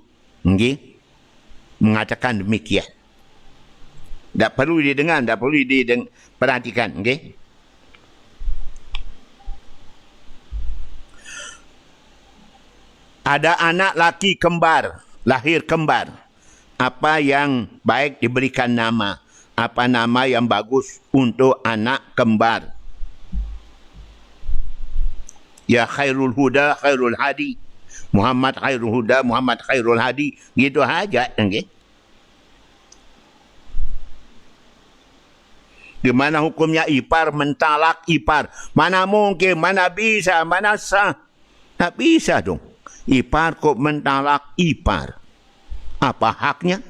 mengatakan demikian. Tak perlu didengar, tak perlu diperhatikan. Ada anak laki kembar, lahir kembar. Apa yang baik diberikan nama? Apa nama yang bagus untuk anak kembar? Ya khairul huda, khairul hadi. Muhammad khairul huda, Muhammad khairul hadi. Gitu aja. Gimana hukumnya ipar mentalak ipar? Mana mungkin, mana bisa, mana sah? Tak bisa dong. Ipar kok mentalak ipar. Apa haknya?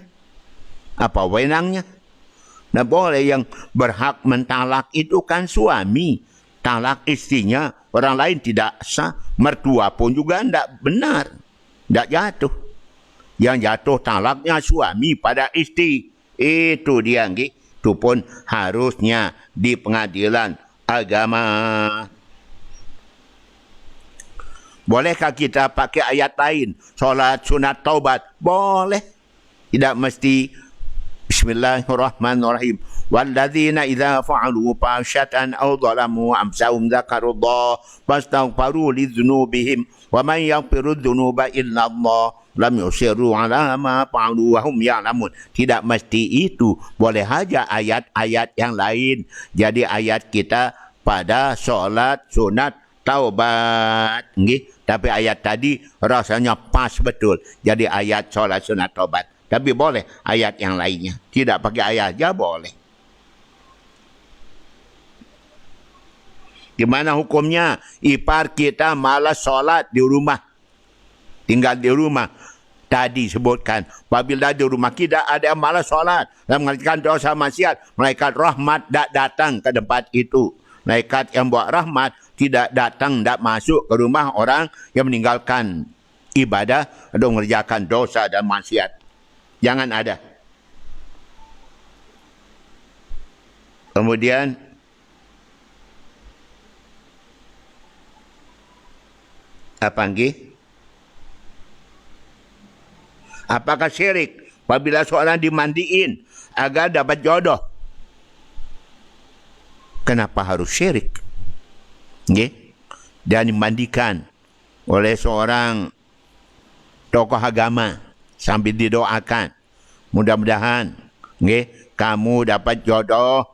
Apa wewenangnya? Nah, boleh yang berhak mentalak itu kan suami. Talak istrinya, orang lain tidak sah. Mertua pun juga tidak benar. Tidak jatuh. Yang jatuh talaknya suami pada istri. Itu dia. Itu pun harusnya di pengadilan agama. Bolehkah kita pakai ayat lain? Solat sunat taubat. Boleh. Tidak mesti. Bismillahirrahmanirrahim. Walladzina idza fa'alu fahsyatan aw zalamu amsahum dzakarullah fastaghfiru lidzunubihim wa man yaghfiru dzunuba illa Allah lam yusirru ala ma fa'alu wa hum ya'lamun. Tidak mesti itu. Boleh saja ayat-ayat yang lain. Jadi ayat kita pada solat sunat taubat. Tapi ayat tadi rasanya pas betul. Jadi ayat solat sunat taubat. Tapi boleh ayat yang lainnya. Tidak pakai ayat aja boleh. Gimana hukumnya? Ipar kita malas solat di rumah. Tinggal di rumah. Tadi sebutkan. Apabila di rumah kita ada yang malas solat. Dan mengerjakan dosa maksiat. Malaikat rahmat tak datang ke tempat itu. Malaikat yang buat rahmat tidak datang, tidak masuk ke rumah orang yang meninggalkan ibadah atau mengerjakan dosa dan maksiat. Jangan ada. Kemudian Apa lagi? Apakah syirik apabila seorang dimandiin agar dapat jodoh? Kenapa harus syirik? Okay? Dan dimandikan oleh seorang tokoh agama sambil didoakan. Mudah-mudahan kamu dapat jodoh,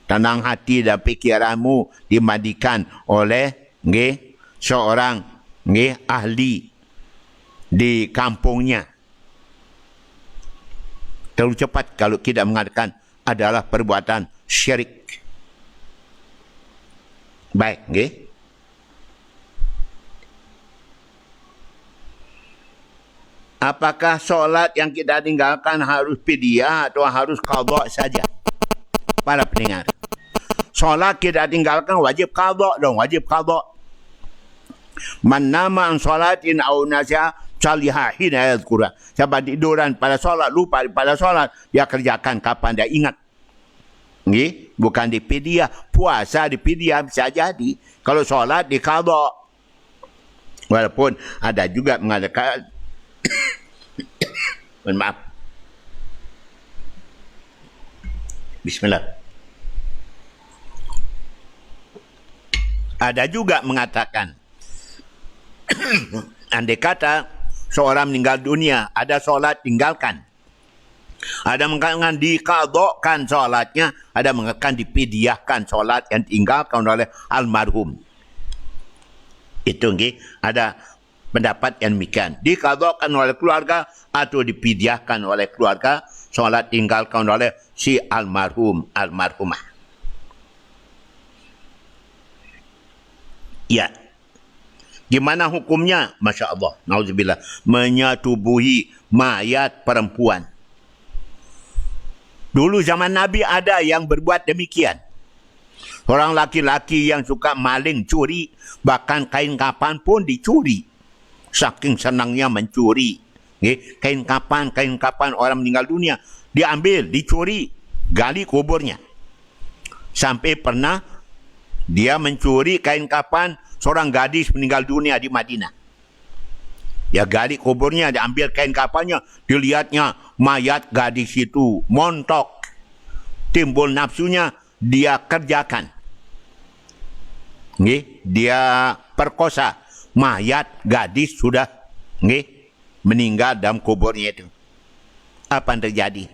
tenang hati dan pikiranmu dimandikan oleh seorang ahli di kampungnya. Terlalu cepat kalau kita mengatakan adalah perbuatan syirik. Baik, apakah solat yang kita tinggalkan harus fidyah atau harus qadha saja? Para pendengar, solat kita tinggalkan wajib qadha dan wajib qadha. Man nama an salatin aw nasiha saliha hina yadhkura. Siapa tiduran pada solat, lupa pada solat, dia kerjakan kapan dia ingat. Bukan di fidyah. Puasa di fidyah bisa jadi. Kalau solat di qadha. Walaupun ada juga mengatakan maaf. Bismillah. Ada juga mengatakan andai kata seorang meninggal dunia, ada solat tinggalkan. Ada mengatakan diqadhakan solatnya, ada mengatakan difidyahkan solat yang tinggalkan oleh almarhum. Itu ada pendapat yang demikian. Diqadhakan oleh keluarga atau difidyahkan oleh keluarga, solat tinggalkan oleh si almarhum, almarhumah. Ya. Gimana hukumnya? Masya Allah. Nauzubillah. Menyatubuhi mayat perempuan. Dulu zaman Nabi ada yang berbuat demikian. Orang laki-laki yang suka maling, curi, bahkan kain kapan pun dicuri. Saking senangnya mencuri. Kain kapan orang meninggal dunia, diambil, dicuri, gali kuburnya. Sampai pernah dia mencuri kain kapan seorang gadis meninggal dunia di Madinah. Dia gali kuburnya, dia ambil kain kapannya, dilihatnya mayat gadis itu montok. Timbul nafsunya, dia kerjakan. Dia perkosa. Mayat gadis sudah meninggal dalam kuburnya itu. Apa yang terjadi?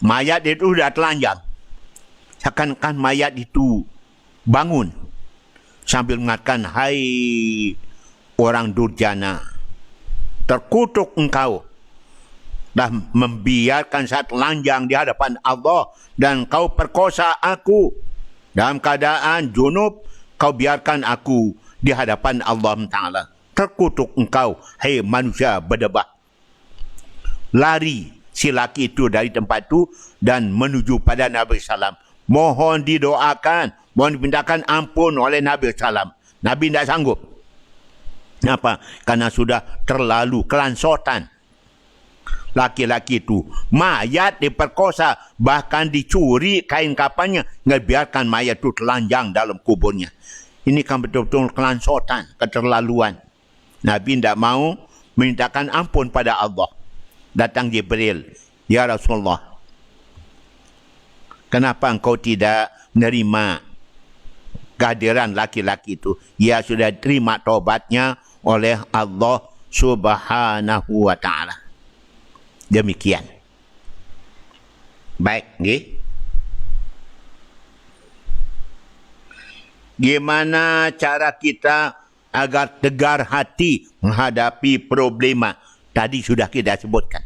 Mayat itu sudah telanjang. Seakan-akan mayat itu bangun sambil mengatakan, hai orang durjana, terkutuk engkau dah membiarkan saya telanjang di hadapan Allah dan kau perkosa aku dalam keadaan junub, kau biarkan aku di hadapan Allah Ta'ala. Terkutuk engkau, hai manusia berdebah. Lari si laki itu dari tempat itu dan menuju pada Nabi SAW. Mohon didoakan, mohon dipintakan ampun oleh Nabi SAW. Nabi tidak sanggup. Kenapa? Karena sudah terlalu kelansotan. Laki-laki itu mayat diperkosa, bahkan dicuri kain kapannya, nggak biarkan mayat itu telanjang dalam kuburnya. Ini kan betul-betul kelansotan, keterlaluan. Nabi tidak mau memintakan ampun pada Allah. Datang Jibril, ya Rasulullah, kenapa engkau tidak menerima kehadiran laki-laki itu? Ia sudah terima taubatnya oleh Allah Subhanahu wa Ta'ala. Demikian. Baik, gimana cara kita agar tegar hati menghadapi problema? Tadi sudah kita sebutkan.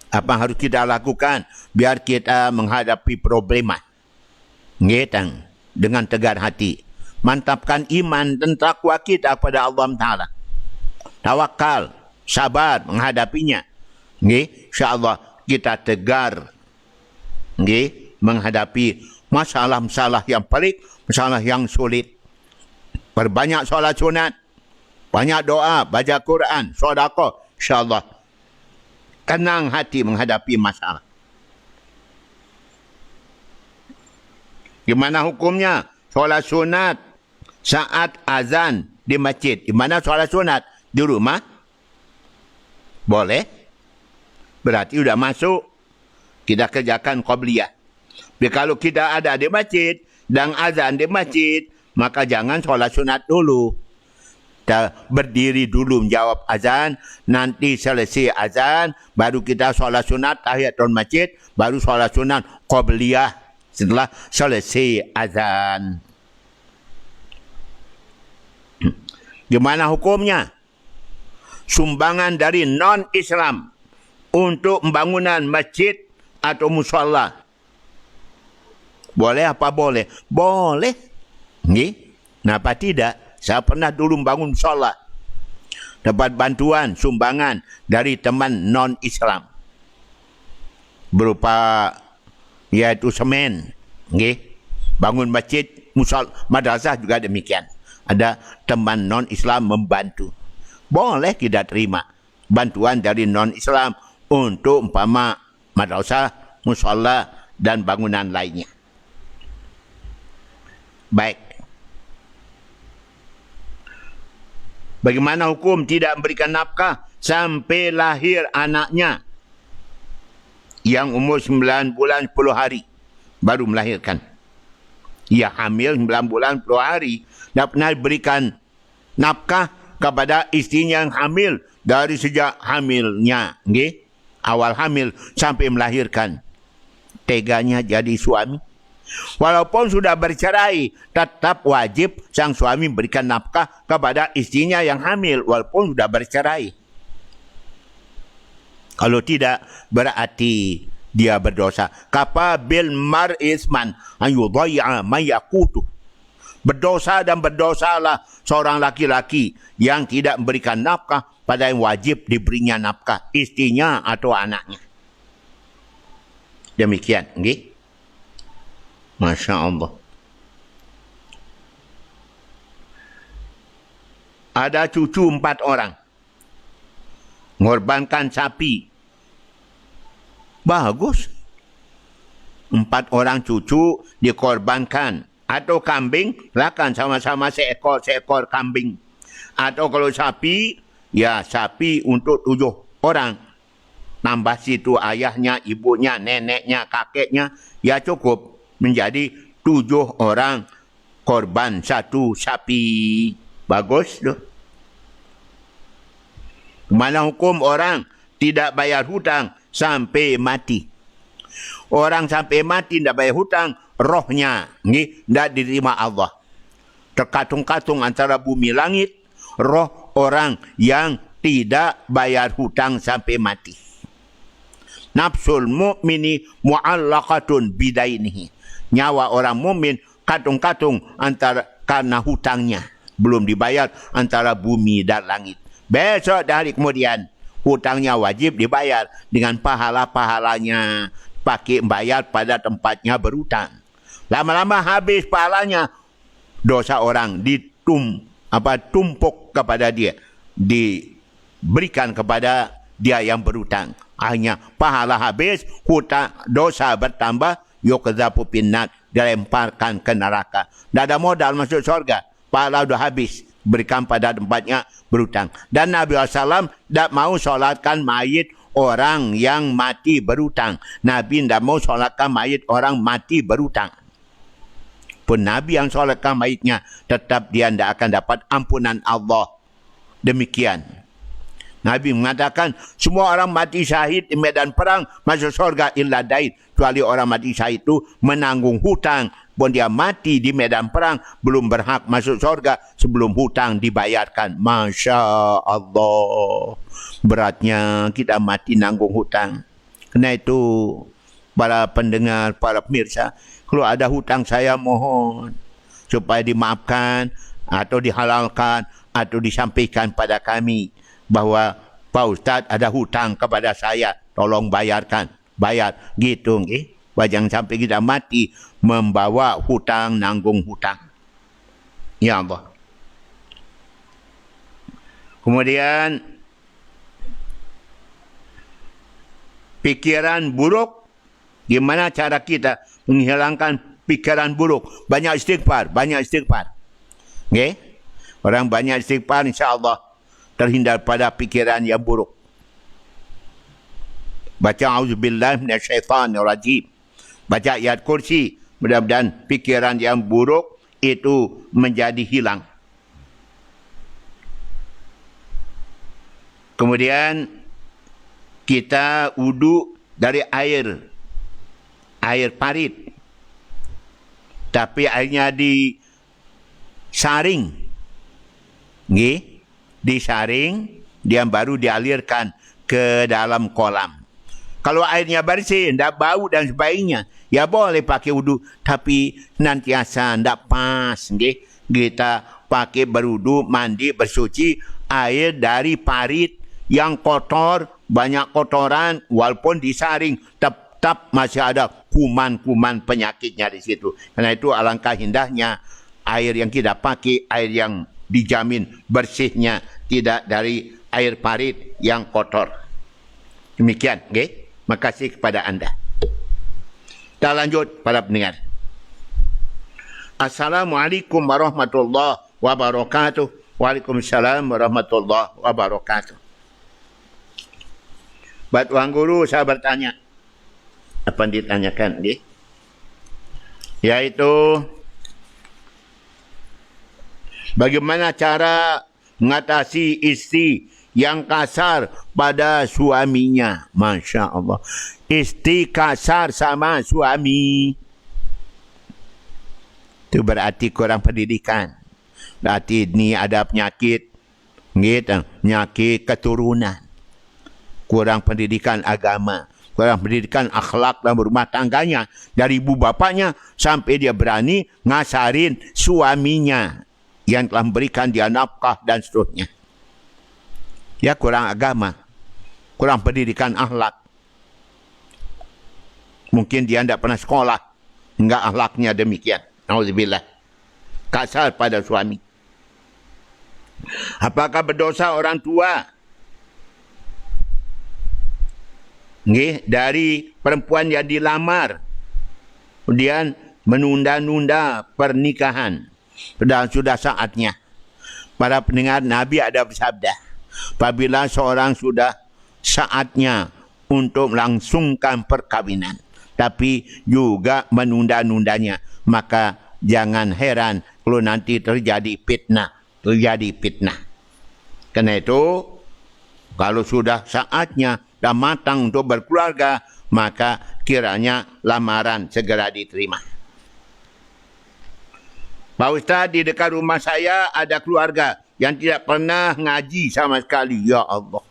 Apa yang harus kita lakukan biar kita menghadapi problema? Dengan tegar hati. Mantapkan iman dan takwa kita kepada Allah Ta'ala. Tawakal, sabar menghadapinya. InsyaAllah kita tegar menghadapi masalah-masalah yang pelik, masalah yang sulit. Perbanyak solat sunat, banyak doa, baca Quran, sedekah, insyaAllah tenang hati menghadapi masalah. Gimana hukumnya? Solat sunat saat azan di masjid. Di mana solat sunat? Di rumah? Boleh. Berarti sudah masuk. Kita kerjakan qabliyah. Tapi kalau kita ada di masjid dan azan di masjid, maka jangan solat sunat dulu. Kita berdiri dulu menjawab azan, nanti selesai azan, baru kita solat sunat tahiyatul masjid, baru solat sunat qabliyah setelah selesai azan. Gimana hukumnya? Sumbangan dari non-Islam untuk pembangunan masjid atau musholla. Boleh apa boleh? Boleh. Kenapa tidak? Saya pernah dulu membangun musholla. Dapat bantuan, sumbangan dari teman non-Islam. Berupa, yaitu semen. Bangun masjid, musholla, madrasah juga demikian. Ada teman non-Islam membantu. Boleh kita terima bantuan dari non-Islam untuk umpama madrasah, musholla, dan bangunan lainnya. Baik. Bagaimana hukum tidak memberikan nafkah sampai lahir anaknya yang umur 9 bulan 10 hari baru melahirkan? Ia hamil 9 bulan 10 hari. Tak pernah berikan nafkah kepada istrinya yang hamil dari sejak hamilnya, awal hamil sampai melahirkan. Teganya jadi suami. Walaupun sudah bercerai, tetap wajib sang suami berikan nafkah kepada istrinya yang hamil walaupun sudah bercerai. Kalau tidak, berarti dia berdosa. Kafa bil mar'isman an yudayya man yaqutu. Berdosa dan berdosalah seorang laki-laki yang tidak memberikan nafkah pada yang wajib diberinya nafkah, istrinya atau anaknya. Demikian, Masya Allah. Ada cucu 4 orang. Mengorbankan sapi. Bagus. 4 orang cucu dikorbankan. Atau kambing, silakan sama-sama seekor kambing. Atau kalau sapi, ya sapi untuk 7 orang. Tambah situ ayahnya, ibunya, neneknya, kakeknya, ya cukup. Menjadi 7 orang korban 1 sapi. Bagus tu. Mana hukum orang tidak bayar hutang sampai mati? Orang sampai mati tidak bayar hutang, rohnya tidak diterima Allah. Terkatung-katung antara bumi langit, roh orang yang tidak bayar hutang sampai mati. Nafsul mu'mini mu'allaqatun bidainihi. Nyawa orang mukmin katung-katung antara karena hutangnya belum dibayar antara bumi dan langit. Besok dari kemudian hutangnya wajib dibayar dengan pahala-pahalanya, pakai bayar pada tempatnya berhutang. Lama-lama habis pahalanya, dosa orang tumpuk kepada dia, diberikan kepada dia yang berhutang. Hanya pahala habis, hutang dosa bertambah, yukadzabu pinnat, dilemparkan ke neraka. Tidak ada modal masuk surga, pahala sudah habis, berikan pada tempatnya berhutang. Dan Nabi SAW tidak mau solatkan mayit orang yang mati berhutang. Nabi tidak mau solatkan mayit orang mati berhutang. Pun Nabi yang solatkan mayitnya, tetap dia tidak akan dapat ampunan Allah. Demikian. Nabi mengatakan, semua orang mati syahid di medan perang masuk surga illa dain. Kecuali orang mati syahid itu menanggung hutang. Pun dia mati di medan perang, belum berhak masuk surga sebelum hutang dibayarkan. Masya Allah. Beratnya kita mati nanggung hutang. Karena itu, para pendengar, para pemirsa, kalau ada hutang saya mohon supaya dimaafkan atau dihalalkan atau disampaikan pada kami bahwa Pak Ustaz ada hutang kepada saya, tolong bayarkan, bayar gitu. Jangan sampai kita mati membawa hutang, nanggung hutang. Ya Allah. Kemudian pikiran buruk. Gimana cara kita menghilangkan pikiran buruk? Banyak istighfar, banyak istighfar. Orang banyak istighfar, insya-Allah terhindar pada pikiran yang buruk. Baca auzubillahi minasyaitanirrajim. Baca ayat kursi, mudah-mudahan pikiran yang buruk itu menjadi hilang. Kemudian kita wudu dari air parit. Tapi airnya disaring. Nggih, disaring, dia baru dialirkan ke dalam kolam. Kalau airnya bersih, tidak bau dan sebagainya, ya boleh pakai wudu. Tapi nantiasa tidak pas. Nggih, kita pakai berwudu, mandi, bersuci, air dari parit yang kotor, banyak kotoran, walaupun disaring, tetap masih ada kuman-kuman penyakitnya di situ. Karena itu alangkah indahnya air yang kita pakai, air yang dijamin bersihnya, tidak dari air parit yang kotor. Demikian, okay? Makasih kepada anda. Kita lanjut para pendengar. Assalamualaikum warahmatullahi wabarakatuh. Waalaikumsalam warahmatullahi wabarakatuh. Buat Tuan Guru, saya bertanya. Apa yang ditanyakan? Okay? Yaitu, bagaimana cara mengatasi istri yang kasar pada suaminya? Masya Allah. Istri kasar sama suami. Itu berarti kurang pendidikan. Berarti ni ada penyakit. Penyakit keturunan. Kurang pendidikan agama. Kurang pendidikan akhlak dan berumah tangganya. Dari ibu bapaknya sampai dia berani ngasarin suaminya yang telah memberikan dia nafkah dan seterusnya. Ya, kurang agama, kurang pendidikan akhlak. Mungkin dia tidak pernah sekolah, hingga akhlaknya demikian. Nauzubillah. Kasar pada suami. Apakah berdosa orang tua? Dari perempuan yang dilamar, kemudian menunda-nunda pernikahan. Sudah saatnya. Para pendengar, Nabi ada bersabda, apabila seorang sudah saatnya untuk melangsungkan perkawinan, tapi juga menunda-nundanya, maka jangan heran kalau nanti terjadi fitnah. Karena itu, kalau sudah saatnya dan matang untuk berkeluarga, maka kiranya lamaran segera diterima. Pak Ustaz, di dekat rumah saya ada keluarga yang tidak pernah ngaji sama sekali. Ya Allah.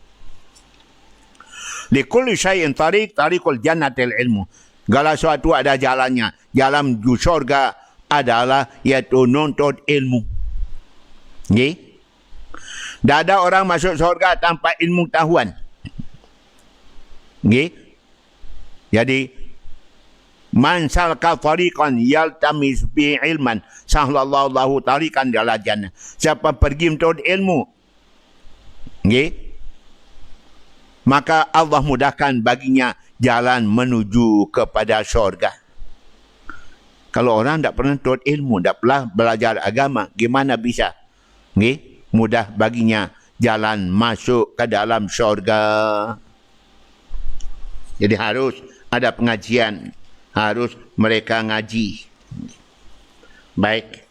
Likulli syai'in tariqul jannatil ilmu. Segala sesuatu ada jalannya. Jalan menuju syurga adalah yaitu nuntut ilmu. Okay? Tak ada orang masuk syurga tanpa ilmu tahuan. Okay? Jadi, man salka tariqan yaltamis bi ilman sahlallahu tariqan ila jannah. Siapa pergi menuntut ilmu, okay? Maka Allah mudahkan baginya jalan menuju kepada syurga. Kalau orang tak pernah menuntut ilmu, tak pernah belajar agama, gimana bisa? Okay? Mudah baginya jalan masuk ke dalam syurga. Jadi harus ada pengajian. Harus mereka ngaji. Baik.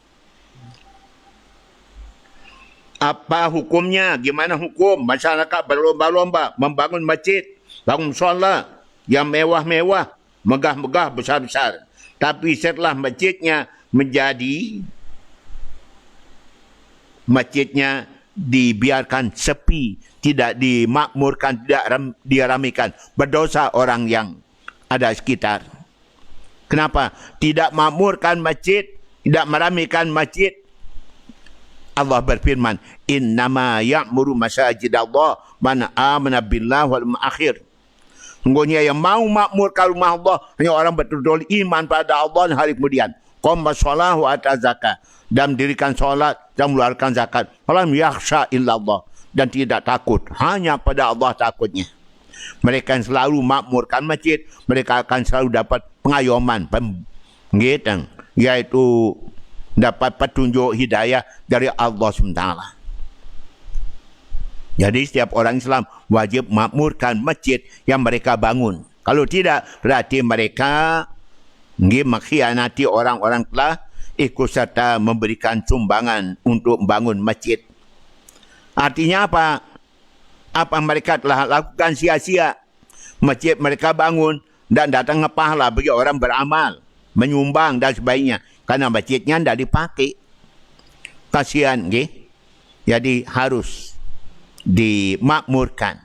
Apa hukumnya? Gimana hukum masyarakat berlomba-lomba membangun masjid, bangun solat yang mewah-mewah, megah-megah, besar-besar. Tapi setelah masjidnya dibiarkan sepi, tidak dimakmurkan, tidak diramaikan. Berdosa orang yang ada sekitar. Kenapa? Tidak makmurkan masjid, tidak meramaikan masjid. Allah berfirman, innama ya'muru masajidallah man amana billahi wal yawmil akhir. Sungguhnya yang mau makmurkan rumah Allah hanya orang betul-betul iman pada Allah dan hari kemudian. Qama shalah wa ata zakat, dan mendirikan solat dan mengeluarkan zakat. Falam yakhsha illallah, dan tidak takut, hanya pada Allah takutnya. Mereka yang selalu makmurkan masjid, mereka akan selalu dapat pengayoman, yaitu dapat petunjuk hidayah dari Allah SWT. Jadi setiap orang Islam wajib makmurkan masjid yang mereka bangun. Kalau tidak, berarti mereka mengkhianati orang-orang telah ikut serta memberikan sumbangan untuk membangun masjid. Artinya apa? Apa mereka telah lakukan sia-sia. Masjid mereka bangun dan datang pahala bagi orang beramal, menyumbang dan sebagainya. Karena masjidnya tidak dipakai. Kasihan, okay? Jadi harus dimakmurkan.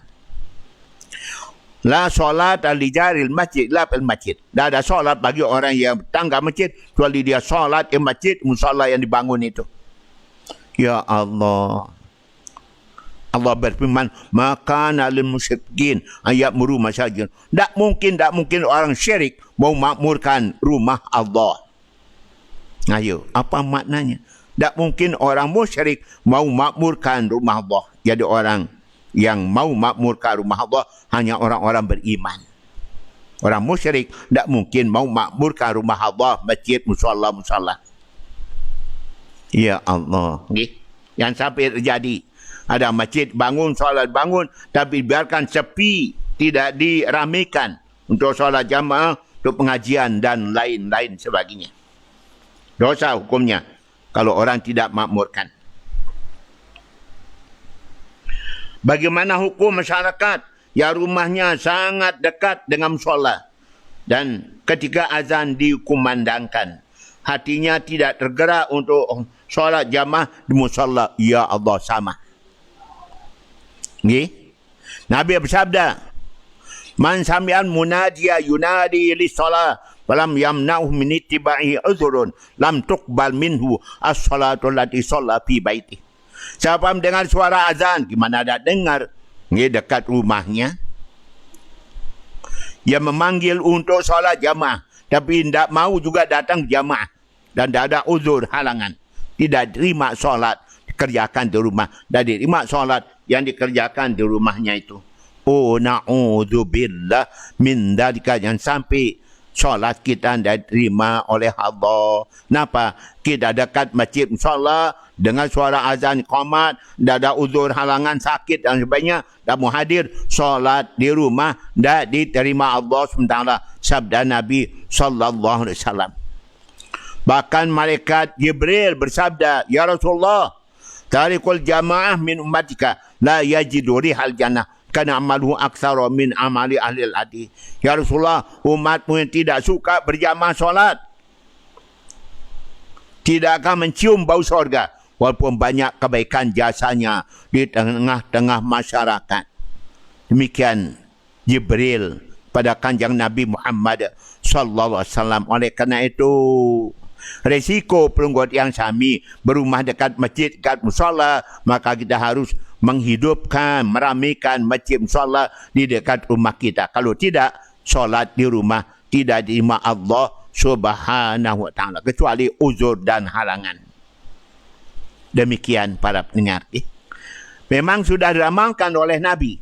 La solat al-lijaril masjid la fil masjid. Tidak ada solat bagi orang yang tangga masjid kecuali dia solat di masjid musalla yang dibangun itu. Ya Allah. Allah berfirman, maka lil musyrikin ayamuru masajid. Tak mungkin orang syirik mau makmurkan rumah Allah. Ayo, apa maknanya? Tak mungkin orang musyrik mau makmurkan rumah Allah. Jadi orang yang mau makmurkan rumah Allah hanya orang-orang beriman. Orang musyrik tak mungkin mau makmurkan rumah Allah, masjid, musalla. Ya Allah. Yang sampai terjadi. Ada masjid bangun, solat bangun, tapi biarkan sepi, tidak diramaikan untuk solat jamaah, untuk pengajian dan lain-lain sebagainya. Dosa hukumnya kalau orang tidak makmurkan. Bagaimana hukum masyarakat yang rumahnya sangat dekat dengan mushola dan ketika azan dikumandangkan, hatinya tidak tergerak untuk solat jamaah di mushola? Ya Allah, sama. Nabi bersabda, man sami'an munadiya yunadi lis-salah walam yamna'uhu min ittiba'i uzrun lam tuqbal minhu as-salatu allati shalla fi baiti. Siapa mendengar suara azan, gimana ada dengar dekat rumahnya, yang memanggil untuk solat jamaah tapi tidak mau juga datang jamaah dan tidak ada uzur halangan, tidak terima solat dikerjakan di rumah dan diterima solat yang dikerjakan di rumahnya itu. Oh, na'udzubillah min dzalika, jangan sampai solat kita tidak diterima oleh Allah. Kenapa? Kita dekat masjid musalla dengan suara azan qomat, tidak ada uzur halangan sakit dan sebagainya, tak mau hadir solat di rumah, tidak diterima Allah SWT. Sabda Nabi SAW. Bahkan malaikat Jibril bersabda, ya Rasulullah, tarikul jamaah min ummatika la yajidu rihal jannah kana amaluhu aktsara min amali ahli al-adi. Ya Rasulullah, umatmu yang tidak suka berjamaah solat tidak akan mencium bau surga walaupun banyak kebaikan jasanya di tengah-tengah masyarakat. Demikian Jibril pada kanjeng Nabi Muhammad sallallahu alaihi wasallam. Oleh kerana itu, resiko pelunggut yang sami berumah dekat masjid, dekat musalla, maka kita harus menghidupkan, meramaikan masjid musalla di dekat rumah kita. Kalau tidak, solat di rumah tidak diterima Allah Subhanahu wa ta'ala kecuali uzur dan halangan. Demikian para pendengar. Memang sudah diramalkan oleh Nabi.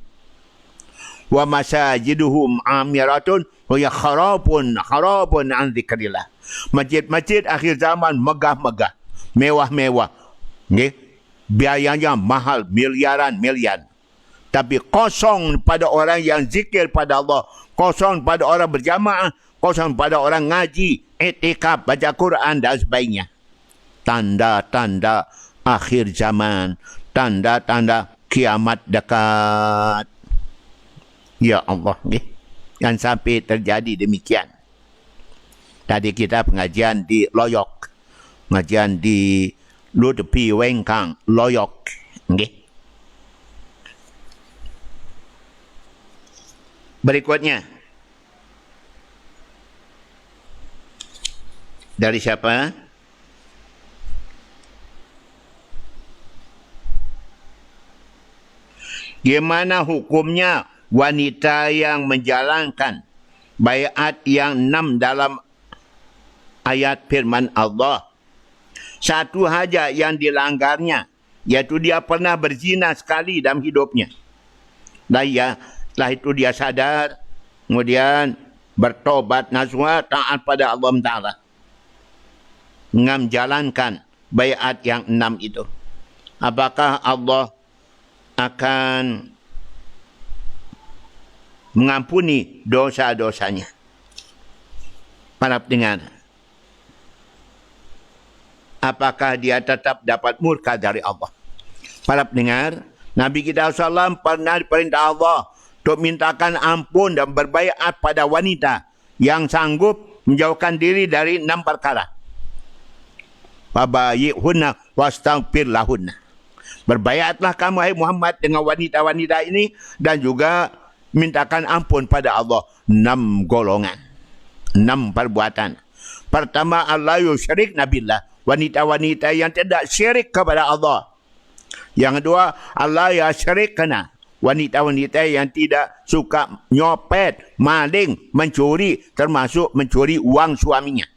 Wa masajiduhum amiratun wa kharabun an dzikrillah. Masjid-masjid akhir zaman megah-megah, mewah-mewah. Biayanya mahal, miliaran. Tapi kosong pada orang yang zikir pada Allah, kosong pada orang berjamaah, kosong pada orang ngaji, i'tikaf, baca Quran dan sebagainya. Tanda-tanda akhir zaman, tanda-tanda kiamat dekat. Ya Allah, yang sampai terjadi demikian. Tadi kita pengajian di Loyok, pengajian di Ludepi Wengkang, Loyok. Berikutnya. Dari siapa? Gimana hukumnya wanita yang menjalankan baiat yang 6 dalam ayat firman Allah? Satu saja yang dilanggarnya, yaitu dia pernah berzina sekali dalam hidupnya. Dan setelah itu dia sadar, kemudian bertobat nasuha, taat pada Allah Ta'ala. ngam jalankan bayat yang 6 itu? Apakah Allah akan mengampuni dosa-dosanya? Para pendengar, apakah dia tetap dapat murka dari Allah? Para pendengar, Nabi kita SAW pernah diperintah Allah untuk mintakan ampun dan berbaiat pada wanita yang sanggup menjauhkan diri dari 6 perkara. Fabayi'hunna wastaghfir lahunna. Berbaiatlah kamu, hai Muhammad, dengan wanita-wanita ini dan juga mintakan ampun pada Allah. 6 golongan, 6 perbuatan. Pertama, Allah yusyrik nabillah. Wanita-wanita yang tidak syirik kepada Allah. Yang kedua, Allah yasyrikna. Wanita-wanita yang tidak suka nyopet, maling, mencuri, termasuk mencuri uang suaminya.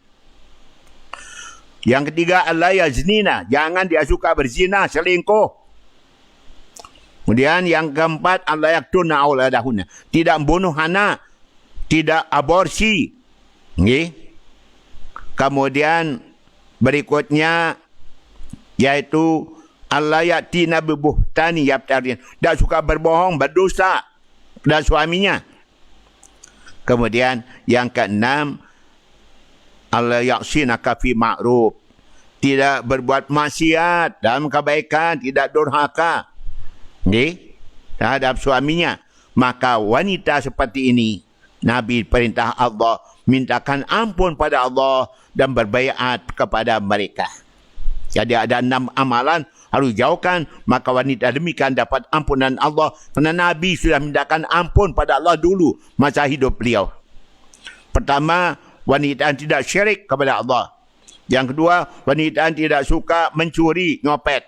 Yang ketiga, Allah yaznina. Jangan dia suka berzina, selingkuh. Kemudian yang keempat, Allah yaktuna auladahunna. Tidak membunuh anak, tidak aborsi. Okay? Kemudian berikutnya yaitu Allah yatina bibuhtani yabtarin. Tak suka berbohong, berdosa pada suaminya. Kemudian yang keenam, Allah yaksinaka fi ma'ruf. Tidak berbuat maksiat dalam kebaikan, tidak durhaka. Okay? Terhadap suaminya. Maka wanita seperti ini, Nabi perintah Allah, mintakan ampun pada Allah dan berbaiat kepada mereka. Jadi ada 6 amalan harus jauhkan, maka wanita demikian dapat ampunan Allah. Kerana Nabi sudah mintakan ampun pada Allah dulu masa hidup beliau. Pertama, wanita yang tidak syirik kepada Allah. Yang kedua, wanita yang tidak suka mencuri, nyopet.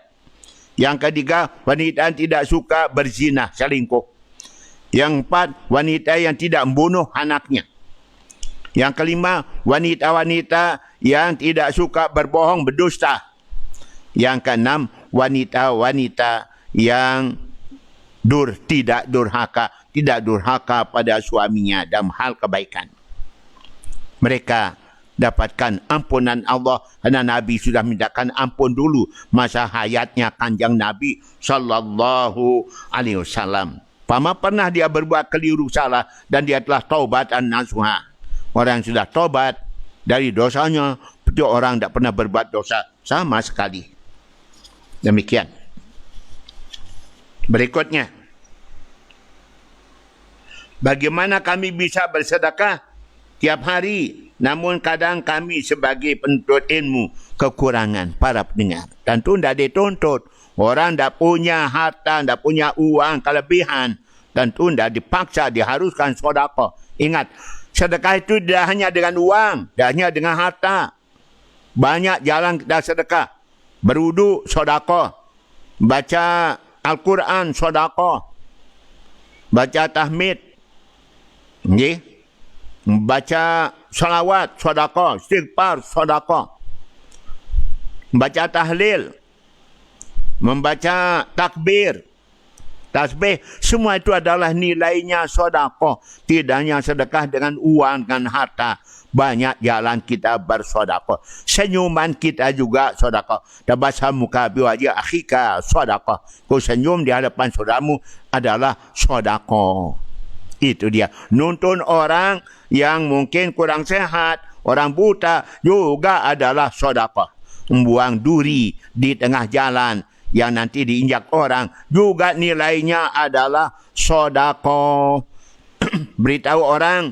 Yang ketiga, wanita yang tidak suka berzina, selingkuh. Yang keempat, wanita yang tidak membunuh anaknya. Yang kelima, wanita-wanita yang tidak suka berbohong, berdusta. Yang keenam, wanita-wanita yang tidak durhaka pada suaminya dalam hal kebaikan. Mereka dapatkan ampunan Allah kerana Nabi sudah mintakan ampun dulu masa hayatnya kanjeng Nabi sallallahu alaihi wasallam. Pama pernah dia berbuat keliru salah dan dia telah taubat an-nasuha. Orang yang sudah taubat dari dosanya, betul orang tidak pernah berbuat dosa sama sekali. Demikian. Berikutnya, bagaimana kami bisa bersedekah tiap hari, namun kadang kami sebagai penuntut ilmu kekurangan. Para pendengar, tentu tidak dituntut. Orang tidak punya harta, tidak punya uang kelebihan, tentu tidak dipaksa, diharuskan sedekah. Ingat, sedekah itu tidak hanya dengan uang, tidak hanya dengan harta. Banyak jalan kita sedekah. Berwudu, sedekah. Baca Al-Quran, sedekah. Baca tahmid. Okay? Baca salawat, sedekah. Istighfar, sedekah. Baca tahlil. Membaca takbir. Tasbih, semua itu adalah nilainya sedekah. Tidak hanya sedekah dengan uang, dengan harta. Banyak jalan kita bersedekah. Senyuman kita juga sedekah. Tabasam muka biwajhi akhika sedekah. Kau senyum di hadapan saudaramu adalah sedekah. Itu dia. Nuntun orang yang mungkin kurang sehat, orang buta juga adalah sedekah. Membuang duri di tengah jalan yang nanti diinjak orang juga nilainya adalah sedekah. Beritahu orang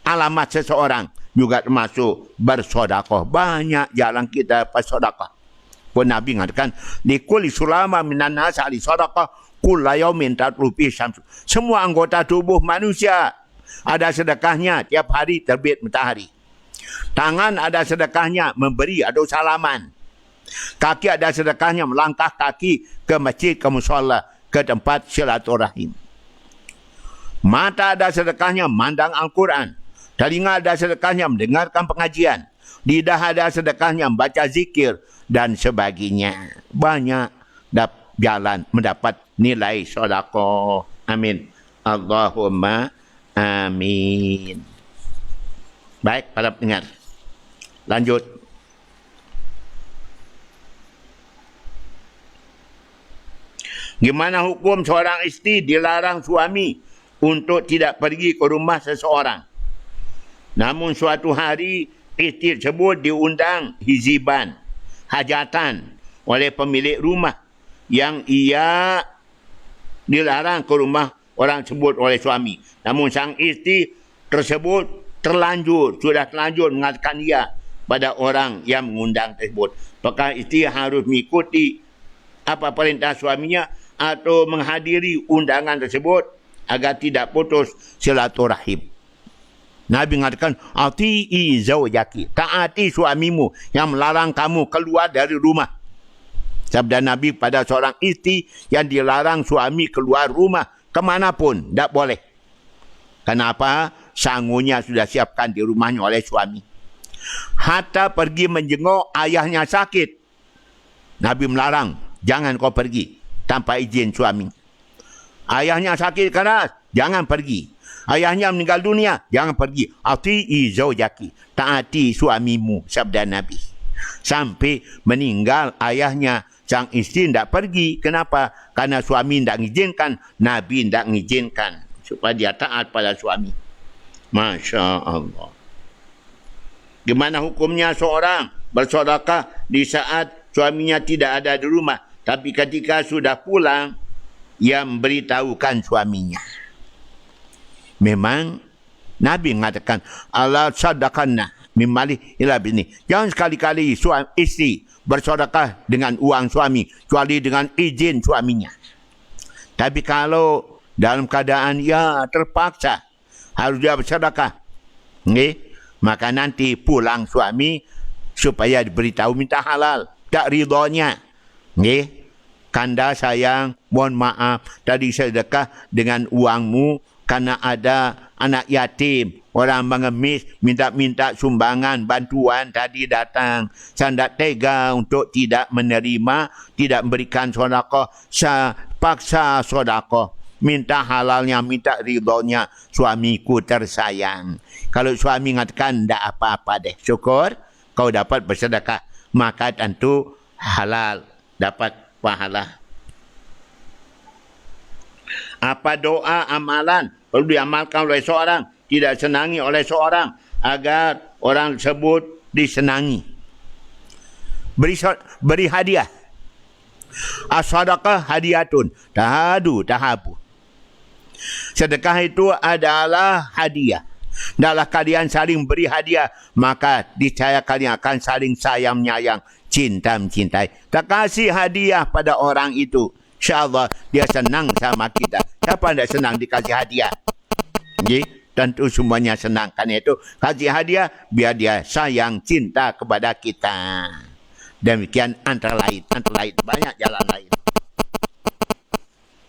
alamat seseorang juga termasuk bersedekah. Banyak jalan kita bersedekah. Pun Nabi mengatakan, likulli sulama minan nas ali sedekah kulla yaumin tatlu fi syams. Semua anggota tubuh manusia ada sedekahnya tiap hari terbit matahari. Tangan ada sedekahnya memberi atau salaman. Kaki ada sedekahnya melangkah kaki ke masjid, ke musholla, ke tempat silaturahim. Mata ada sedekahnya mandang Al-Quran. Telinga ada sedekahnya mendengarkan pengajian. Lidah ada sedekahnya membaca zikir dan sebagainya. Banyak jalan mendapat nilai sedekah. Amin. Allahumma amin. Baik, para pendengar. Lanjut. Gimana hukum seorang isteri dilarang suami untuk tidak pergi ke rumah seseorang. Namun suatu hari isteri tersebut diundang hiziban, hajatan oleh pemilik rumah yang ia dilarang ke rumah orang tersebut oleh suami. Namun sang isteri tersebut sudah terlanjur mengatakan ya pada orang yang mengundang tersebut. Maka isteri harus mengikuti apa perintah suaminya atau menghadiri undangan tersebut agar tidak putus silaturahim. Nabi mengatakan, ati'i zawjaki, taati suamimu yang melarang kamu keluar dari rumah. Sabda Nabi pada seorang isteri yang dilarang suami keluar rumah kemanapun, tak boleh. Kenapa? Sangunya sudah siapkan di rumahnya oleh suami. Hatta pergi menjenguk ayahnya sakit, Nabi melarang, jangan kau pergi tanpa izin suami. Ayahnya sakit keras, jangan pergi. Ayahnya meninggal dunia, jangan pergi. Ati'i zawjaki, taati suamimu, sabda Nabi. Sampai meninggal ayahnya, sang isteri tidak pergi. Kenapa? Karena suami tidak mengizinkan, Nabi tidak mengizinkan. Supaya dia taat pada suami. Masya Allah. Gimana hukumnya seorang bersedekah di saat suaminya tidak ada di rumah, tapi ketika sudah pulang, ia memberitahukan suaminya. Memang Nabi mengatakan, Allah sadaqanna mimali ila bini. Jangan sekali-kali isteri bersedekah dengan uang suami, kecuali dengan izin suaminya. Tapi kalau dalam keadaan ya terpaksa harus dia bersedekah, maka nanti pulang suami supaya diberitahu minta halal, tak ridhonya. Kanda sayang, mohon maaf, tadi saya sedekah dengan uangmu karena ada anak yatim, orang mengemis, minta-minta sumbangan, bantuan, tadi datang. Saya tidak tega untuk tidak menerima, tidak memberikan sedekah. Saya paksa sedekah. Minta halalnya, minta ridhonya, suamiku tersayang. Kalau suami mengatakan, tidak apa-apa deh, syukur kau dapat bersedekah, maka tentu halal, dapat pahala. Apa doa amalan perlu diamalkan oleh seorang, tidak senangi oleh seorang, agar orang tersebut disenangi? Beri hadiah. As-sadaqah hadiyatun tahabu. Sedekah itu adalah hadiah. Dalam kalian saling beri hadiah, maka niscaya kalian akan saling sayang menyayang, cinta mencintai. Tak kasih hadiah pada orang itu, insya-Allah dia senang sama kita. Siapa tidak senang dikasih hadiah? Tentu semuanya senang. Karena itu kasih hadiah biar dia sayang, cinta kepada kita. Demikian antara lain banyak jalan lain.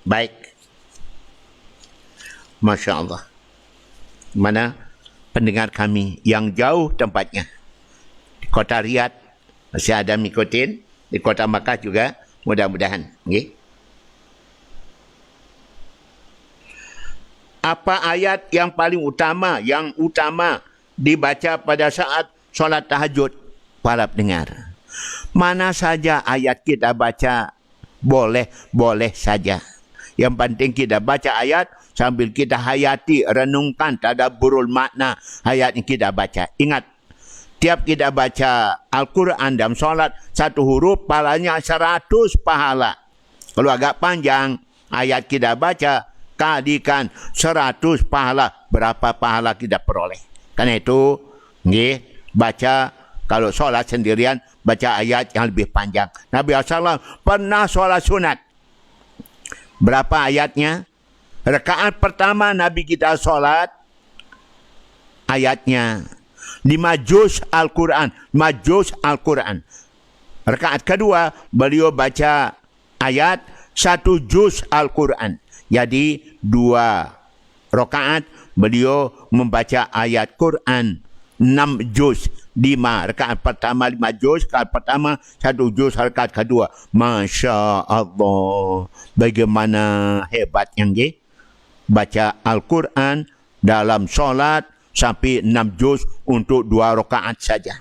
Baik. Masya Allah. Mana pendengar kami yang jauh tempatnya, di kota Riyadh masih ada mengikutin, di kota Makkah juga, mudah-mudahan. Apa ayat yang paling utama, dibaca pada saat solat tahajud, para pendengar? Mana saja ayat kita baca, boleh saja. Yang penting kita baca ayat sambil kita hayati, renungkan tadabburul makna ayat yang kita baca. Ingat, tiap kita baca Al-Quran dalam solat, satu huruf pahalanya 100 pahala. Kalau agak panjang ayat kita baca, kalikan 100 pahala, berapa pahala kita peroleh. Karena itu, baca kalau solat sendirian, baca ayat yang lebih panjang. Nabi SAW pernah solat sunat. Berapa ayatnya? Rakaat pertama Nabi kita solat, ayatnya 5 juz Al-Quran. Rakaat kedua, beliau baca ayat 1 juz Al-Quran. Jadi 2 rakaat beliau membaca ayat Quran 6 juz. 5 rakaat pertama 5 juz, rakaat pertama 1 juz, rakaat kedua. Masya Allah, bagaimana hebatnya baca Al-Quran dalam solat sampai 6 juz untuk 2 rakaat saja.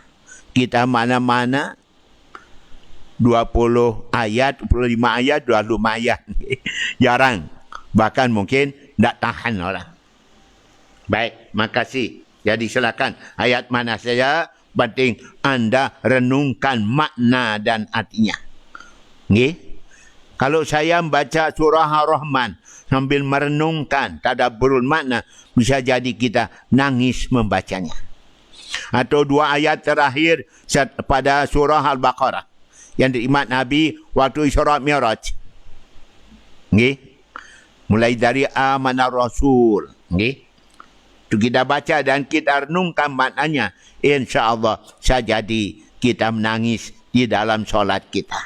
Kita mana-mana 20 ayat, 25 ayat, 25 ayat. Jarang. Bahkan mungkin tak tahan orang. Baik, makasih. Jadi silakan ayat mana saja, penting anda renungkan makna dan artinya. Nggih? Kalau saya membaca surah Ar-Rahman sambil merenungkan tadabburul makna, bisa jadi kita nangis membacanya. Atau dua ayat terakhir pada surah Al-Baqarah yang diimat Nabi waktu Isra Mi'raj. Nggih? Mulai dari Amanar Rasul. Nggih? Itu kita baca dan kita renungkan maknanya. InsyaAllah saya jadi kita menangis di dalam solat kita.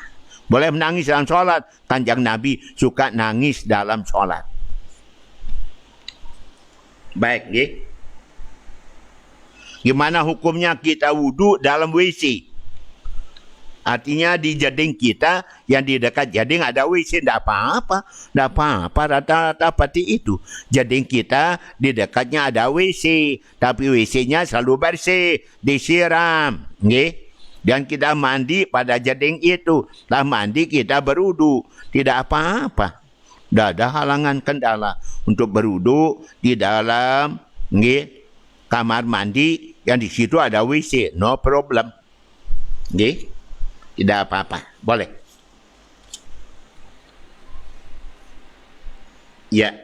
Boleh menangis dalam solat. Kanjeng Nabi suka nangis dalam solat. Baik, nggih. Gimana hukumnya kita wudhu dalam WC? Artinya di jeding kita yang di dekat jeding ada WC, tidak apa-apa. Tidak apa-apa, rata-rata seperti itu. Jeding kita di dekatnya ada WC. Tapi WC-nya selalu bersih, disiram. Okay? Dan kita mandi pada jeding itu. Setelah mandi kita berwudu. Tidak apa-apa. Tidak ada halangan kendala untuk berwudu di dalam kamar mandi yang di situ ada WC. No problem. Okay? Tidak apa-apa. Boleh. Ya.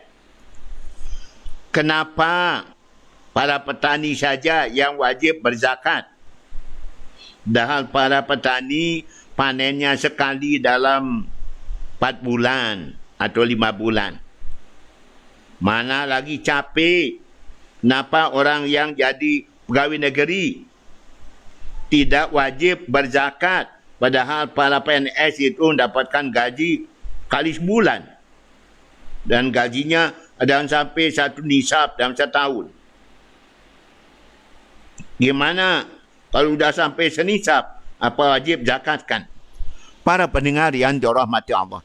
Kenapa para petani saja yang wajib berzakat? Padahal para petani panennya sekali dalam 4 bulan atau 5 bulan. Mana lagi capek. Kenapa orang yang jadi pegawai negeri tidak wajib berzakat? Padahal para PNS itu mendapatkan gaji kali sebulan. Dan gajinya ada yang sampai 1 nisab dalam setahun. Gimana kalau sudah sampai senisab, apa wajib zakatkan? Para pendengar yang dirahmati Allah.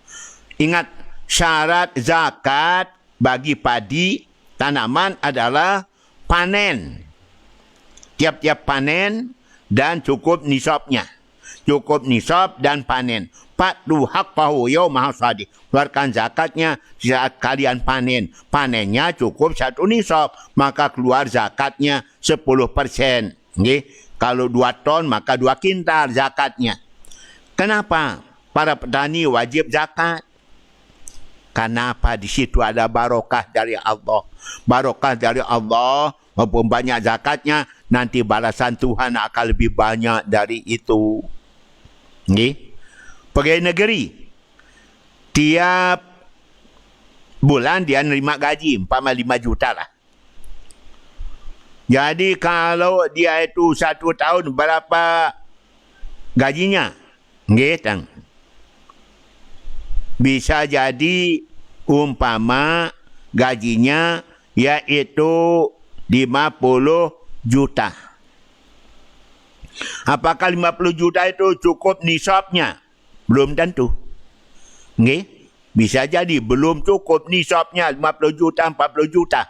Ingat, syarat zakat bagi padi, tanaman adalah panen. Tiap-tiap panen dan cukup nisabnya. Cukup nisab dan panen. Fa'tu haqqahu yauma hasadi. Keluarkan zakatnya saat kalian panen. Panennya cukup 1 nisab. Maka keluar zakatnya 10%. Okay? Kalau 2 ton maka 2 kintal zakatnya. Kenapa para petani wajib zakat? Kenapa di situ ada barokah dari Allah. Barokah dari Allah. Walaupun banyak zakatnya, nanti balasan Tuhan akan lebih banyak dari itu. Okay? Pegawai negeri. Tiap bulan dia nerima gaji. 5 juta lah. Jadi kalau dia itu 1 tahun berapa gajinya? Okay, bisa jadi umpama gajinya yaitu 50 juta. Apakah 50 juta itu cukup nisabnya? Belum tentu. Okay? Bisa jadi belum cukup nisabnya 50 juta, 40 juta.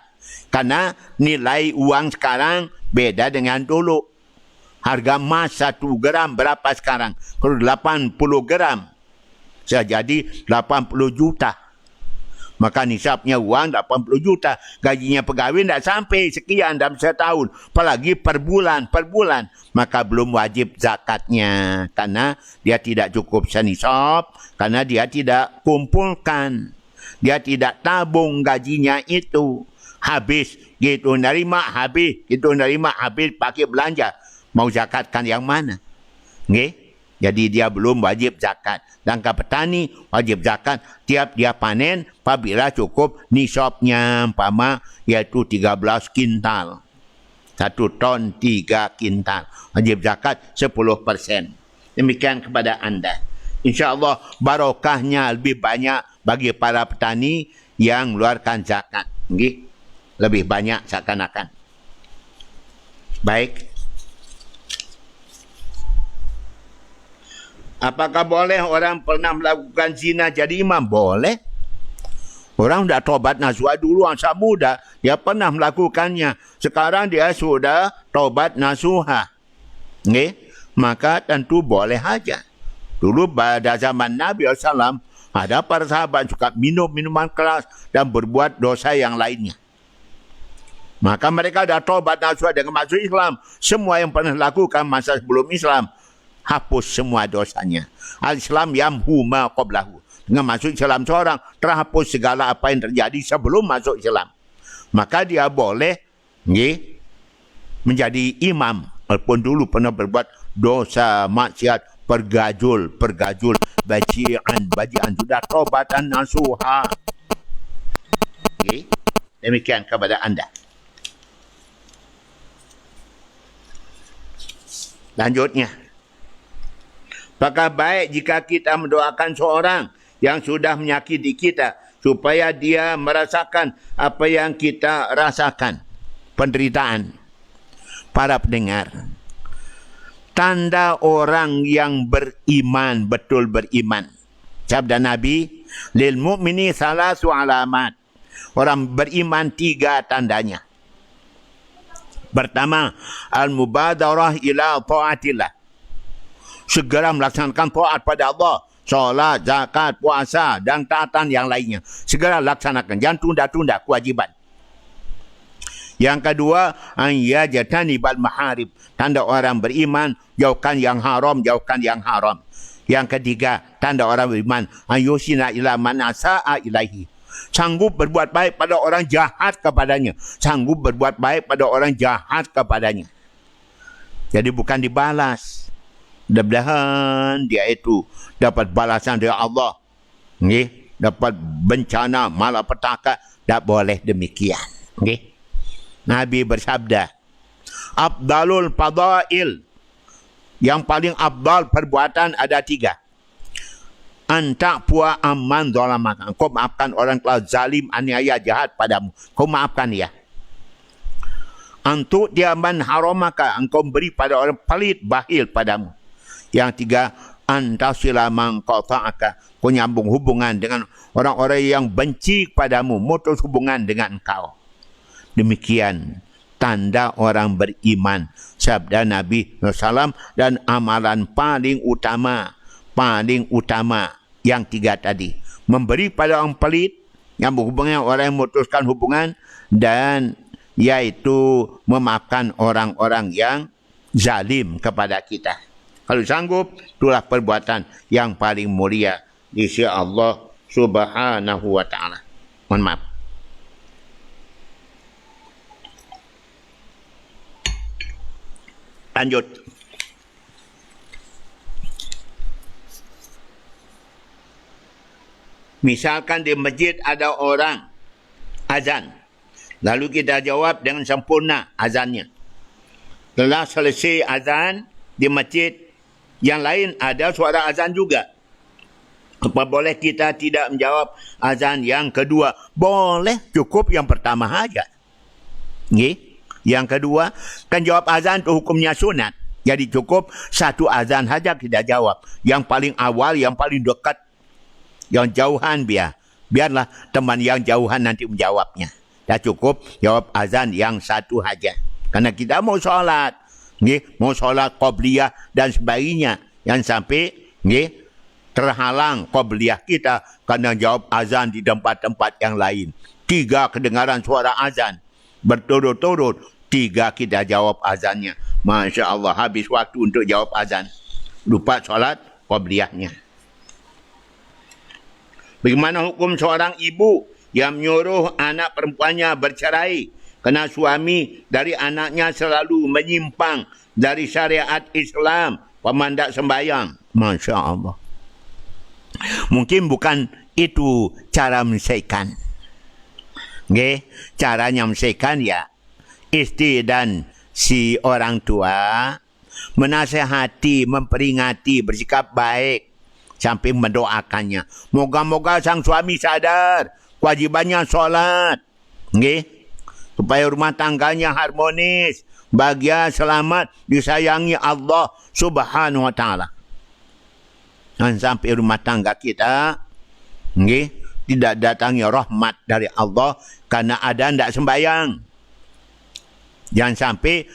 Karena nilai uang sekarang beda dengan dulu. Harga emas 1 gram berapa sekarang? Kalau 80 gram, bisa jadi 80 juta. Maka nisabnya uang 80 juta. Gajinya pegawai tidak sampai sekian dalam setahun. Apalagi per bulan. Maka belum wajib zakatnya. Karena dia tidak cukup senisab. Karena dia tidak kumpulkan. Dia tidak tabung gajinya itu. Habis. Gitu nerima habis. Gitu nerima habis pakai belanja. Mau zakatkan yang mana? Okay? Jadi dia belum wajib zakat. Dan ke petani wajib zakat tiap dia panen apabila cukup nisabnya umpama yaitu 13 kintal. 1 ton 3 kintal. Wajib zakat 10%. Demikian kepada anda. InsyaAllah barokahnya lebih banyak bagi para petani yang mengeluarkan zakat. Okay? Lebih banyak seakan-akan. Baik. Apakah boleh orang pernah melakukan zina jadi imam? Boleh. Orang sudah tobat nasuha dulu, masa muda. Dia pernah melakukannya. Sekarang dia sudah tobat nasuha. Okay? Maka tentu boleh saja. Dulu pada zaman Nabi SAW, Ada para sahabat suka minum minuman keras dan berbuat dosa yang lainnya. Maka mereka dah taubat nasuha dengan masuk Islam. Semua yang pernah lakukan masa sebelum Islam, hapus semua dosanya. Al-Islam yamhu ma qablahu. Dengan masuk Islam seorang, terhapus segala apa yang terjadi sebelum masuk Islam. Maka dia boleh menjadi imam. Walaupun dulu pernah berbuat dosa, maksiat, pergajul, bajian, sudah taubatan nasuha. Demikian kepada anda. Lanjutnya. Apakah baik jika kita mendoakan seorang yang sudah menyakiti kita supaya dia merasakan apa yang kita rasakan? Penderitaan. Para pendengar. Tanda orang yang beriman, betul beriman. Sabda Nabi, lil mu'mini salasu alamat. Orang beriman 3 tandanya. Pertama, al-mubadarah ila ta'atillah. Segera melaksanakan taat pada Allah. Solat, zakat, puasa dan taatan yang lainnya. Segera laksanakan. Jangan tunda-tunda kewajiban. Yang kedua, an yajtanibal maharib. Tanda orang beriman, jauhkan yang haram, jauhkan yang haram. Yang ketiga, tanda orang beriman, an yusina ila man asaa ilaihi. Sanggup berbuat baik pada orang jahat kepadanya. Sanggup berbuat baik pada orang jahat kepadanya. Jadi bukan dibalas. Mudah-mudahan dia itu dapat balasan dari Allah. Dapat bencana, malapetaka. Tak boleh demikian. Nabi bersabda, Abdalul fadail. Yang paling abdal perbuatan ada 3. Anta pu'a amman zalamaka. Kau maafkan orang telah zalim, aniaya, jahat padamu. Kau maafkan dia. Antu dia man haramaka. Engkau beri pada orang pelit, bakhil padamu. Yang 3, anta silamang qata'aka. Kau nyambung hubungan dengan orang-orang yang benci padamu, mutus hubungan dengan engkau. Demikian tanda orang beriman. Sabda Nabi SAW dan amalan paling utama yang 3 tadi. Memberi pada orang pelit, yang berhubungan orang yang memutuskan hubungan, dan yaitu memaafkan orang-orang yang zalim kepada kita. Kalau sanggup, itulah perbuatan yang paling mulia di sisi Allah Subhanahu wa ta'ala. Mohon maaf. Lanjut. Misalkan di masjid ada orang azan. Lalu kita jawab dengan sempurna azannya. Setelah selesai azan di masjid, yang lain ada suara azan juga. Apa boleh kita tidak menjawab azan yang kedua? Boleh, cukup yang pertama saja. Yang kedua, kan jawab azan itu hukumnya sunat. Jadi cukup 1 azan saja kita jawab. Yang paling awal, yang paling dekat. Yang jauhan biarlah teman yang jauhan nanti menjawabnya. Dah cukup jawab azan yang 1 saja. Karena kita mau solat. Mau solat qabliyah dan sebagainya. Yang sampai terhalang qabliyah kita karena jawab azan di tempat-tempat yang lain. 3 kedengaran suara azan. Berturut-turut 3 kita jawab azannya. Masya Allah, habis waktu untuk jawab azan. Lupa solat qabliyahnya. Bagaimana hukum seorang ibu yang menyuruh anak perempuannya bercerai kerana suami dari anaknya selalu menyimpang dari syariat Islam, pemandak sembahyang? Masya Allah. Mungkin bukan itu cara menyelesaikan. Caranya menyelesaikan ya, istri dan si orang tua menasihati, memperingati, bersikap baik sampai mendoakannya. Moga-moga sang suami sadar kewajibannya solat. Supaya rumah tangganya harmonis, bahagia, selamat, disayangi Allah Subhanahu wa ta'ala. Dan sampai rumah tangga kita tidak datangi rahmat dari Allah karena ada tidak sembahyang. Jangan sampai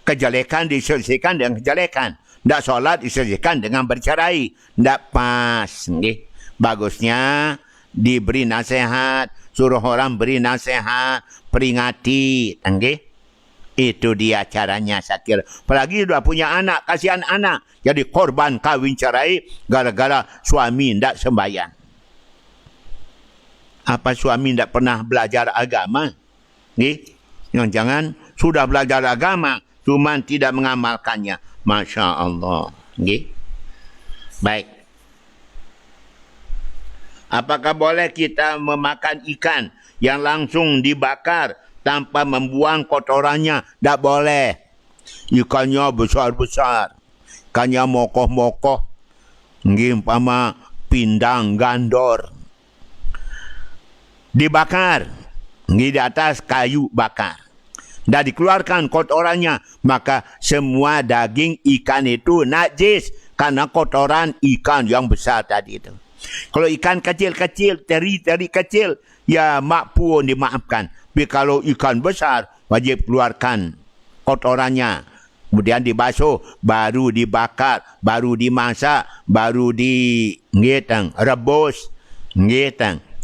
kejelekan diselesaikan dengan kejelekan. Tidak solat diselesaikan dengan bercerai. Tidak pas. bagusnya diberi nasihat, suruh orang beri nasihat, peringati. Okay? Itu dia caranya saya kira. Apalagi sudah punya anak, kasihan anak. Jadi korban kahwin cerai gara-gara suami tidak sembahyang. Apa suami tidak pernah belajar agama? Jangan sudah belajar agama, cuma tidak mengamalkannya. Masya Allah. Baik. Apakah boleh kita memakan ikan yang langsung dibakar tanpa membuang kotorannya? Tak boleh. Ikannya besar-besar. Ikannya mokoh-mokoh. Umpama pindang, gandor. Dibakar. Di atas kayu bakar. Dan dikeluarkan kotorannya. Maka semua daging ikan itu najis. Karena kotoran ikan yang besar tadi itu. Kalau ikan kecil-kecil, teri-teri kecil, ya pun dimaafkan. Tapi kalau ikan besar, wajib keluarkan kotorannya. Kemudian dibasuh, baru dibakar, baru dimasak, baru rebus.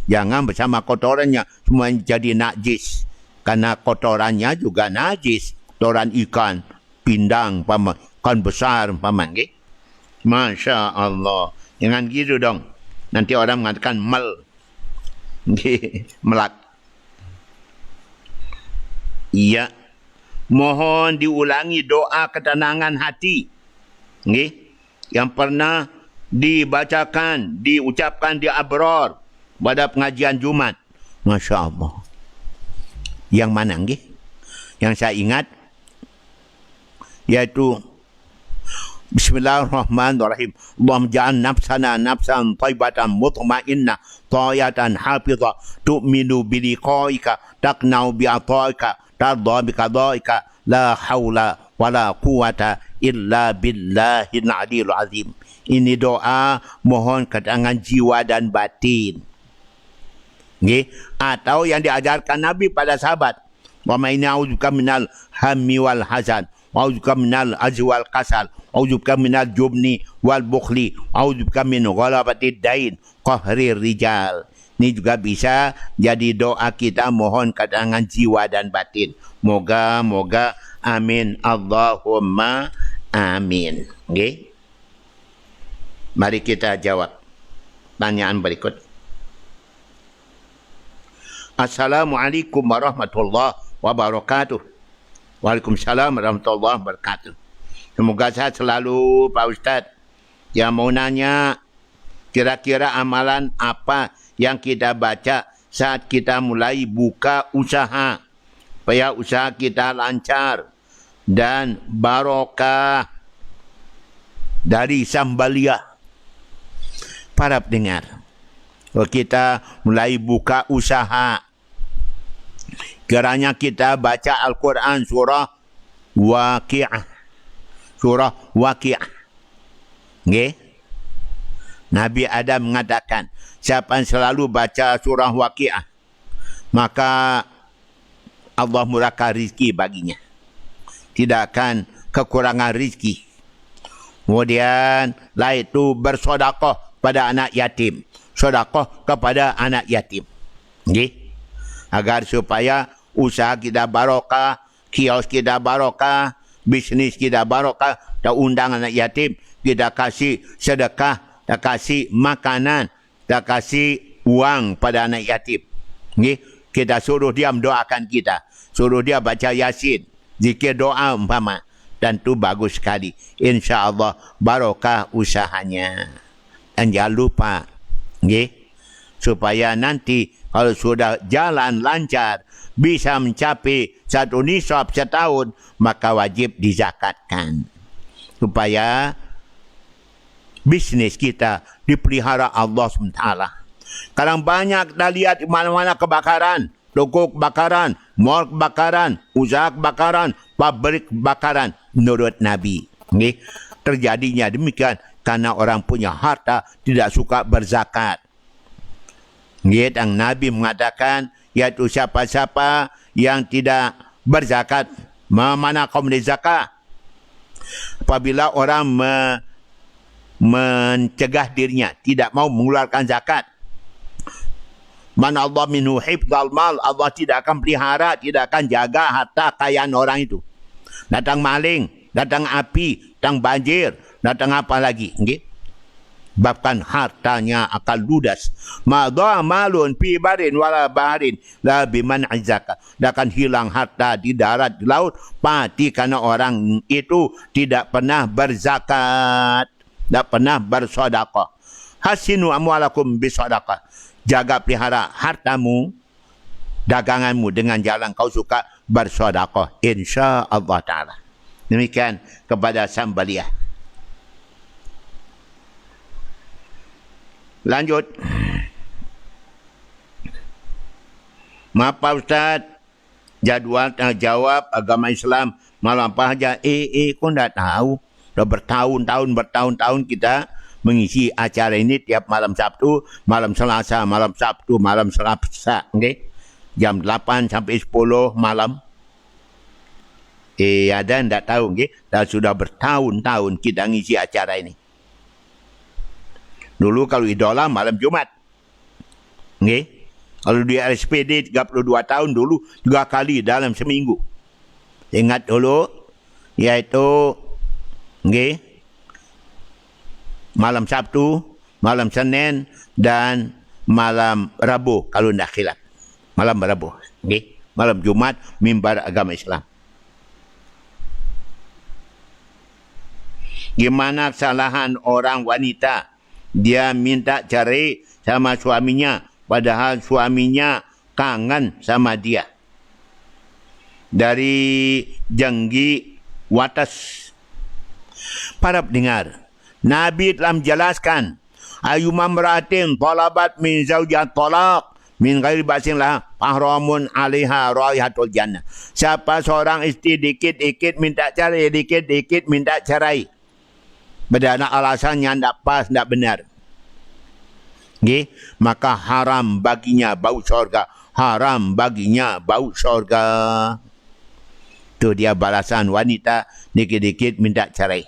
Jangan bersama kotorannya, semua jadi najis. Karena kotorannya juga najis. Kotoran ikan, pindang, ikan besar, Masya Allah. Jangan gitu dong. Nanti orang mengatakan melak. Iya. Mohon diulangi doa ketenangan hati. Yang pernah dibacakan, diucapkan di Abror pada pengajian Jumat. Masya Allah. Yang mana? Yang saya ingat yaitu Bismillahirrahmanirrahim. Allahumma ja'al nafsana nafsan taibatan mutma'innah tayatan hafizah tu'minu biliqa'ika taqna'u bi'ata'ika tardha biqada'ika la hawla wa la quwata illa billahil aliyil azim. Ini doa mohon ketenangan jiwa dan batin. Atau yang diajarkan Nabi pada sahabat. Wa ma ina'udzubika minal hammi wal hazan. Wa'udzubika minal ajzi wal kasal. Wa'udzubika minal jubni wal bukhli. Wa'udzubika min ghalabatid dain qahrir rijal. Ini juga bisa jadi doa kita mohon ketenangan jiwa dan batin. Moga-moga amin. Allahumma amin. Mari kita jawab pertanyaan berikut. Assalamualaikum warahmatullahi wabarakatuh. Waalaikumsalam warahmatullahi wabarakatuh. Semoga sehat selalu Pak Ustaz. Yang mau nanya, kira-kira amalan apa yang kita baca saat kita mulai buka usaha, supaya usaha kita lancar dan barokah dari Sambalia. Para pendengar, kalau kita mulai buka usaha, kiranya kita baca Al-Quran surah Waqi'ah. Surah Waqi'ah. Nabi Adam mengatakan, siapa yang selalu baca surah Waqi'ah, maka Allah murahkan rizki baginya. Tidak akan kekurangan rizki. Kemudian, lah itu bersedekah pada anak yatim. Sedekah kepada anak yatim. Agar supaya usaha kita barokah, kios kita barokah, bisnis kita barokah, kita undang anak yatim, kita kasih sedekah, kita kasih makanan, kita kasih uang pada anak yatim. Kita suruh dia mendoakan kita. Suruh dia baca Yasin, zikir doa umpama. Dan itu bagus sekali. InsyaAllah barokah usahanya. Dan jangan lupa, supaya nanti kalau sudah jalan lancar, bisa mencapai 1 nisab setahun, maka wajib dizakatkan. Supaya bisnis kita dipelihara Allah SWT. Sekarang banyak kita lihat di mana-mana kebakaran. Toko kebakaran, mall kebakaran, usaha kebakaran, pabrik kebakaran. Menurut Nabi. Terjadinya demikian karena orang punya harta tidak suka berzakat. Yang Nabi mengatakan, yaitu siapa-siapa yang tidak berzakat, mana kaum zakat. Apabila orang mencegah dirinya, tidak mau mengeluarkan zakat. Man Allah minhu hifdzal mal, Allah tidak akan pelihara, tidak akan jaga harta kekayaan orang itu. Datang maling, datang api, datang banjir, datang apa lagi, okay? Bahkan hartanya akan ludas. Ma dha malun fi barin wala baharin la biman azaka. Dia akan hilang harta di darat, di laut, mati karena orang itu tidak pernah berzakat, tidak pernah bersedekah. Hasinu amwalakum bisedekah. Jaga pelihara hartamu, daganganmu dengan jalan kau suka bersedekah, insya-Allah taala. Demikian kepada Sambaliyah. Lanjut. Maaf Pak Ustaz, jadual jawab agama Islam malam apa aja? Kau tak tahu. Dah bertahun-tahun kita mengisi acara ini tiap malam Sabtu, malam Selasa, malam Sabtu, malam Selasa, okay? Jam 8 sampai 10 malam. Ada tak tahu, okay? Dah sudah bertahun-tahun kita ngisi acara ini. Dulu kalau idola malam Jumat. Okay? Kalau di RSPD 32 tahun dulu 3 kali dalam seminggu. Ingat dulu, iaitu okay? Malam Sabtu, malam Senin dan malam Rabu kalau tidak khilaf. Malam Rabu. Okay? Malam Jumat, mimbar agama Islam. Gimana kesalahan orang wanita? Dia minta cerai sama suaminya, padahal suaminya kangen sama dia. Dari Jenggi Watas. Para pendengar, Nabi telah menjelaskan, ayyuma imra'atin talabat min zawjiha talaq min ghairi ba'sin laha fahramun 'alaiha raihatul jannah. Siapa seorang isteri dikit-dikit minta cerai, dikit-dikit minta cerai, berdana alasannya tidak pas, tidak benar, okay? Maka haram baginya bau syurga. Haram baginya bau syurga. Itu dia balasan wanita dikit-dikit minta cerai.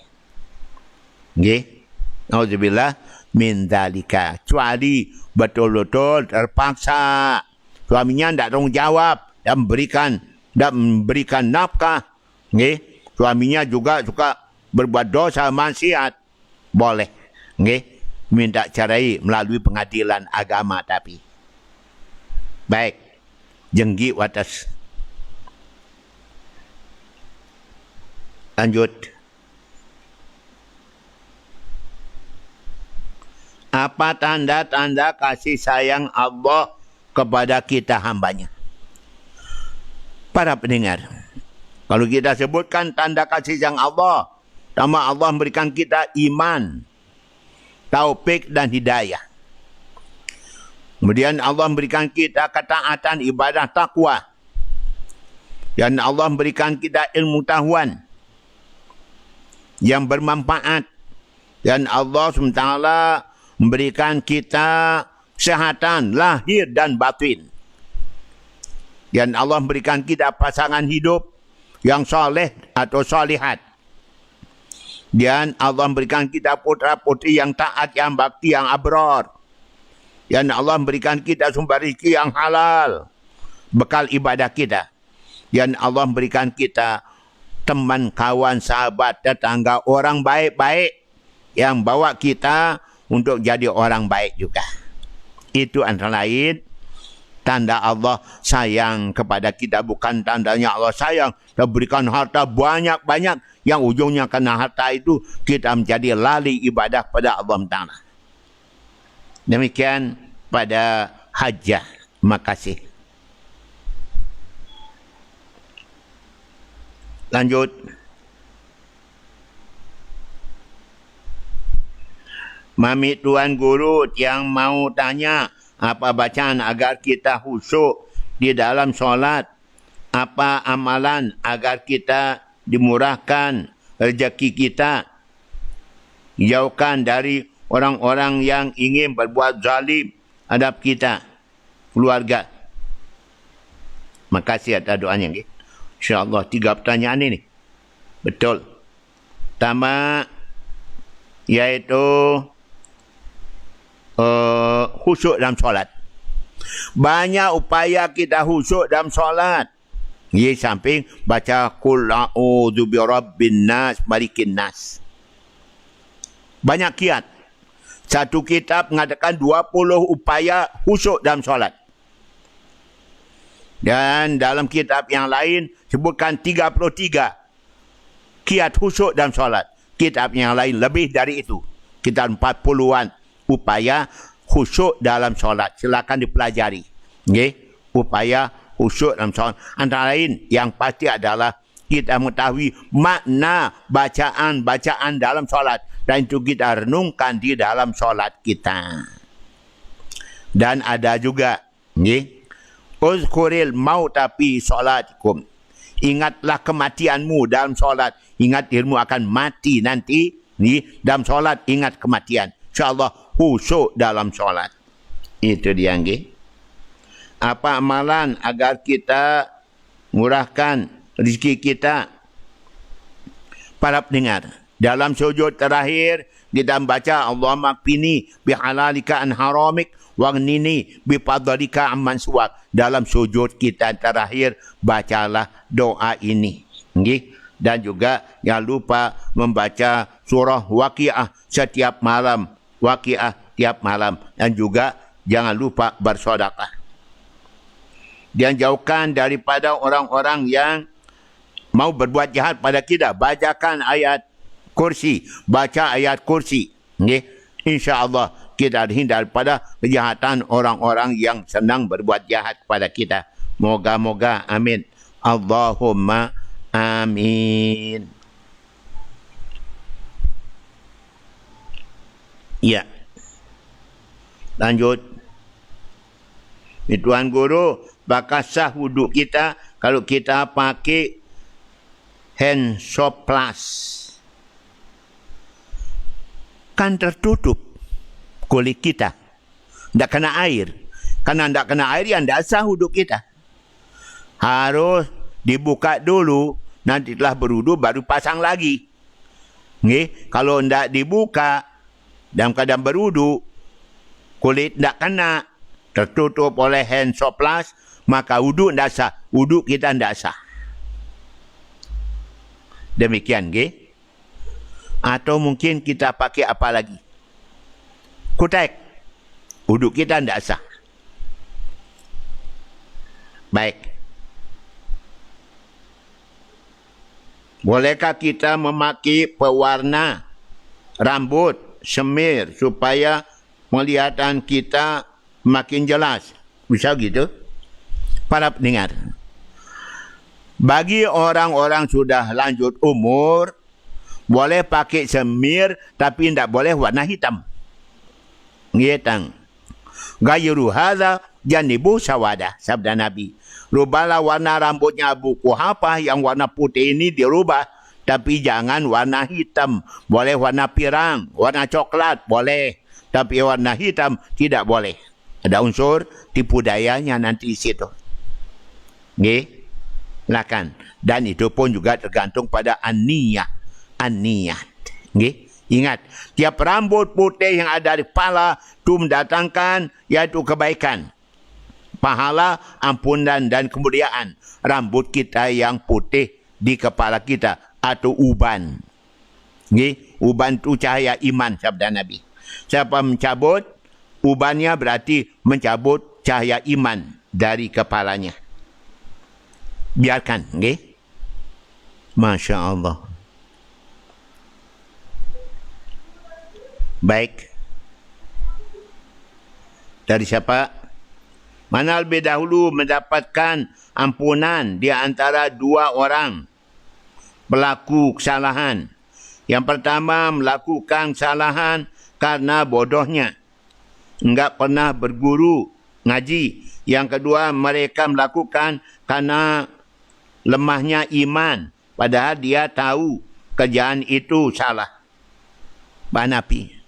Okay? Auzubillah min dzalika. Kecuali betul-betul terpaksa, suaminya tidak tanggung jawab dan memberikan nafkah. Okay? Suaminya juga suka berbuat dosa maksiat, boleh, okay? Minta cerai melalui pengadilan agama tapi. Baik, Jenggi Watas. Lanjut. Apa tanda-tanda kasih sayang Allah kepada kita hambanya? Para pendengar, kalau kita sebutkan tanda kasih sayang Allah, pertama Allah memberikan kita iman, taufik dan hidayah. Kemudian Allah memberikan kita ketaatan, ibadah, takwa. Dan Allah memberikan kita ilmu tahuan yang bermanfaat. Dan Allah SWT memberikan kita kesehatan lahir dan batin. Dan Allah memberikan kita pasangan hidup yang soleh atau solihat. Dan Allah memberikan kita putra-putri yang taat, yang bakti, yang abrar. Dan Allah memberikan kita sumber rezeki yang halal, bekal ibadah kita. Dan Allah memberikan kita teman, kawan, sahabat, tetangga, orang baik-baik yang bawa kita untuk jadi orang baik juga. Itu antara lain tanda Allah sayang kepada kita. Bukan tandanya Allah sayang dan berikan harta banyak-banyak yang ujungnya karena harta itu kita menjadi lali ibadah pada Allah Ta'ala. Demikian pada hajjah. Terima kasih. Lanjut. Mami Tuan Guru yang mau tanya apa bacaan agar kita khusyuk di dalam solat, apa amalan agar kita dimurahkan rezeki kita, jauhkan dari orang-orang yang ingin berbuat zalim terhadap kita, keluarga. Makasih atas doanya. InsyaAllah 3 pertanyaan ini. Betul. Pertama, iaitu khusyuk dalam solat. Banyak upaya kita khusyuk dalam solat. Ia samping baca qul a'udzu birabbin nas malikin nas. Banyak kiat. Satu kitab mengatakan 20 upaya khusyuk dalam solat. Dan dalam kitab yang lain sebutkan 33 kiat khusyuk dalam solat. Kitab yang lain lebih dari itu. Kitab 40-an upaya khusyuk dalam solat. Silakan dipelajari. Okay? Upaya khusyuk dalam solat. Antara lain yang pasti adalah kita mengetahui makna bacaan-bacaan dalam solat. Dan itu kita renungkan di dalam solat kita. Dan ada juga, uzkuril mauta fi solatikum. Ingatlah kematianmu dalam solat. Ingat dirimu akan mati nanti. Dalam solat ingat kematian. InsyaAllah khusyuk dalam solat. Itu dia. Apa amalan agar kita murahkan rezeki kita? Para pendengar, dalam sujud terakhir kita membaca Allahumma qini bihalalika an haramik waghnini bifadlika amman suwak. Dalam sujud kita terakhir bacalah doa ini. Dan juga jangan lupa membaca surah Waqiah setiap malam. Waqiah tiap malam. Dan juga jangan lupa bersedekah. Dan jauhkan daripada orang-orang yang mau berbuat jahat pada kita. Bacakan ayat kursi. Baca ayat kursi. InsyaAllah kita terhindar daripada kejahatan orang-orang yang senang berbuat jahat pada kita. Moga-moga. Amin. Allahumma amin. Ya. Lanjut. Tuan Guru, bakal sah wuduk kita kalau kita pakai hand soplas. Kan tertutup kulit kita. Tak kena air. Karena tak kena air, yang tak sah wuduk kita. Harus dibuka dulu. Nanti telah berwuduk baru pasang lagi. Kalau tak dibuka dalam keadaan berwuduk, kulit tak kena, tertutup oleh hand soplas, maka wuduk tak sah. Wuduk kita tak sah. Demikian. Atau mungkin kita pakai apa lagi? Kutek. Wuduk kita tak sah. Baik. Bolehkah kita memakai pewarna rambut, semir, supaya penglihatan kita makin jelas? Bisa gitu? Para pendengar, bagi orang-orang sudah lanjut umur, boleh pakai semir, tapi tidak boleh warna hitam. Ngitang. Gayru hadza janibu sawada, sabda Nabi. Rubahlah warna rambutnya Abu Quhafah yang warna putih ini dirubah. Tapi jangan warna hitam. Boleh warna pirang, warna coklat, boleh. Tapi warna hitam tidak boleh. Ada unsur tipu dayanya nanti di situ. Silakan. Dan itu pun juga tergantung pada an-niyah. An-niyat. Ingat, tiap rambut putih yang ada di kepala itu mendatangkan yaitu kebaikan. Pahala, ampunan dan kemuliaan. Rambut kita yang putih di kepala kita atau uban. Uban itu cahaya iman, sabda Nabi. Siapa mencabut ubannya berarti mencabut cahaya iman dari kepalanya. Biarkan. Masya Allah. Baik. Dari siapa? Mana lebih dahulu mendapatkan ampunan di antara dua orang pelaku kesalahan. Yang pertama melakukan kesalahan karena bodohnya. Enggak pernah berguru ngaji. Yang kedua mereka melakukan karena lemahnya iman. Padahal dia tahu kerjaan itu salah. Banapi.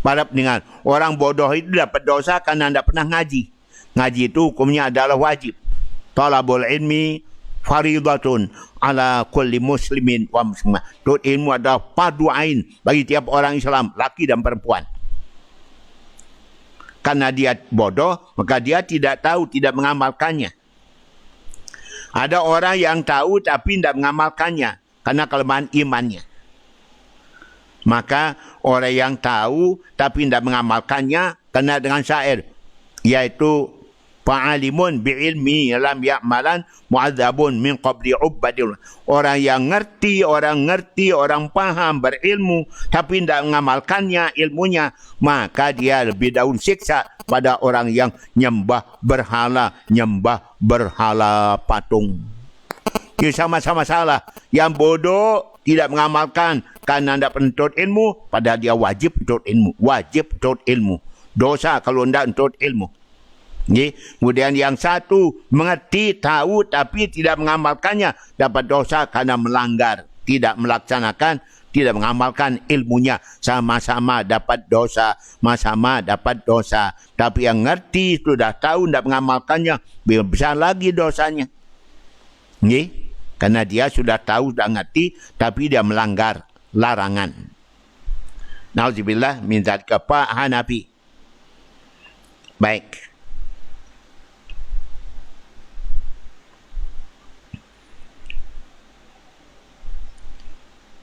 Para pendengar, orang bodoh itu dapat dosa karena tidak pernah ngaji. Ngaji itu hukumnya adalah wajib. Talabul ilmi faridatun ala kulli muslimin wa muslimah. Tuntut ilmu adalah fardu ain bagi tiap orang Islam, laki dan perempuan. Karena dia bodoh, maka dia tidak tahu, tidak mengamalkannya. Ada orang yang tahu tapi tidak mengamalkannya karena kelemahan imannya. Maka orang yang tahu tapi tidak mengamalkannya kena dengan syair, yaitu fa'alimun bi'ilmi lam ya'malan mu'adzabun min qabli ubbadil. Orang yang ngerti, orang paham, berilmu tapi tidak mengamalkannya ilmunya, maka dia lebih dahulu siksa pada orang yang nyembah berhala patung. Ia sama-sama salah. Yang bodoh tidak mengamalkan karena tidak penuntut ilmu, padahal dia wajib penuntut ilmu. Dosa kalau tidak penuntut ilmu. Kemudian yang satu mengerti, tahu tapi tidak mengamalkannya, dapat dosa karena melanggar, tidak melaksanakan, tidak mengamalkan ilmunya, sama-sama dapat dosa, Tapi yang ngerti, sudah tahu, tidak mengamalkannya, besar lagi dosanya. Karena dia sudah tahu, sudah ngerti, tapi dia melanggar larangan. Nauzubillah min dzalika Pak Hanafi. Baik.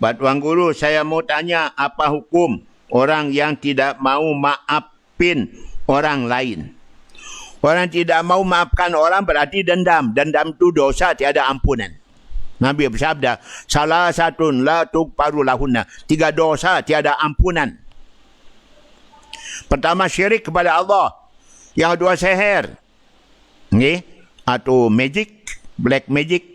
Tuan Guru, saya mau tanya apa hukum orang yang tidak mau maafin orang lain? Orang tidak mau maafkan orang berarti dendam. Dendam itu dosa tiada ampunan. Nabi bersabda, salah satun la tughfaru lahunna. 3 dosa tiada ampunan. Pertama, syirik kepada Allah. Yang kedua, sihir. Atau magic, black magic.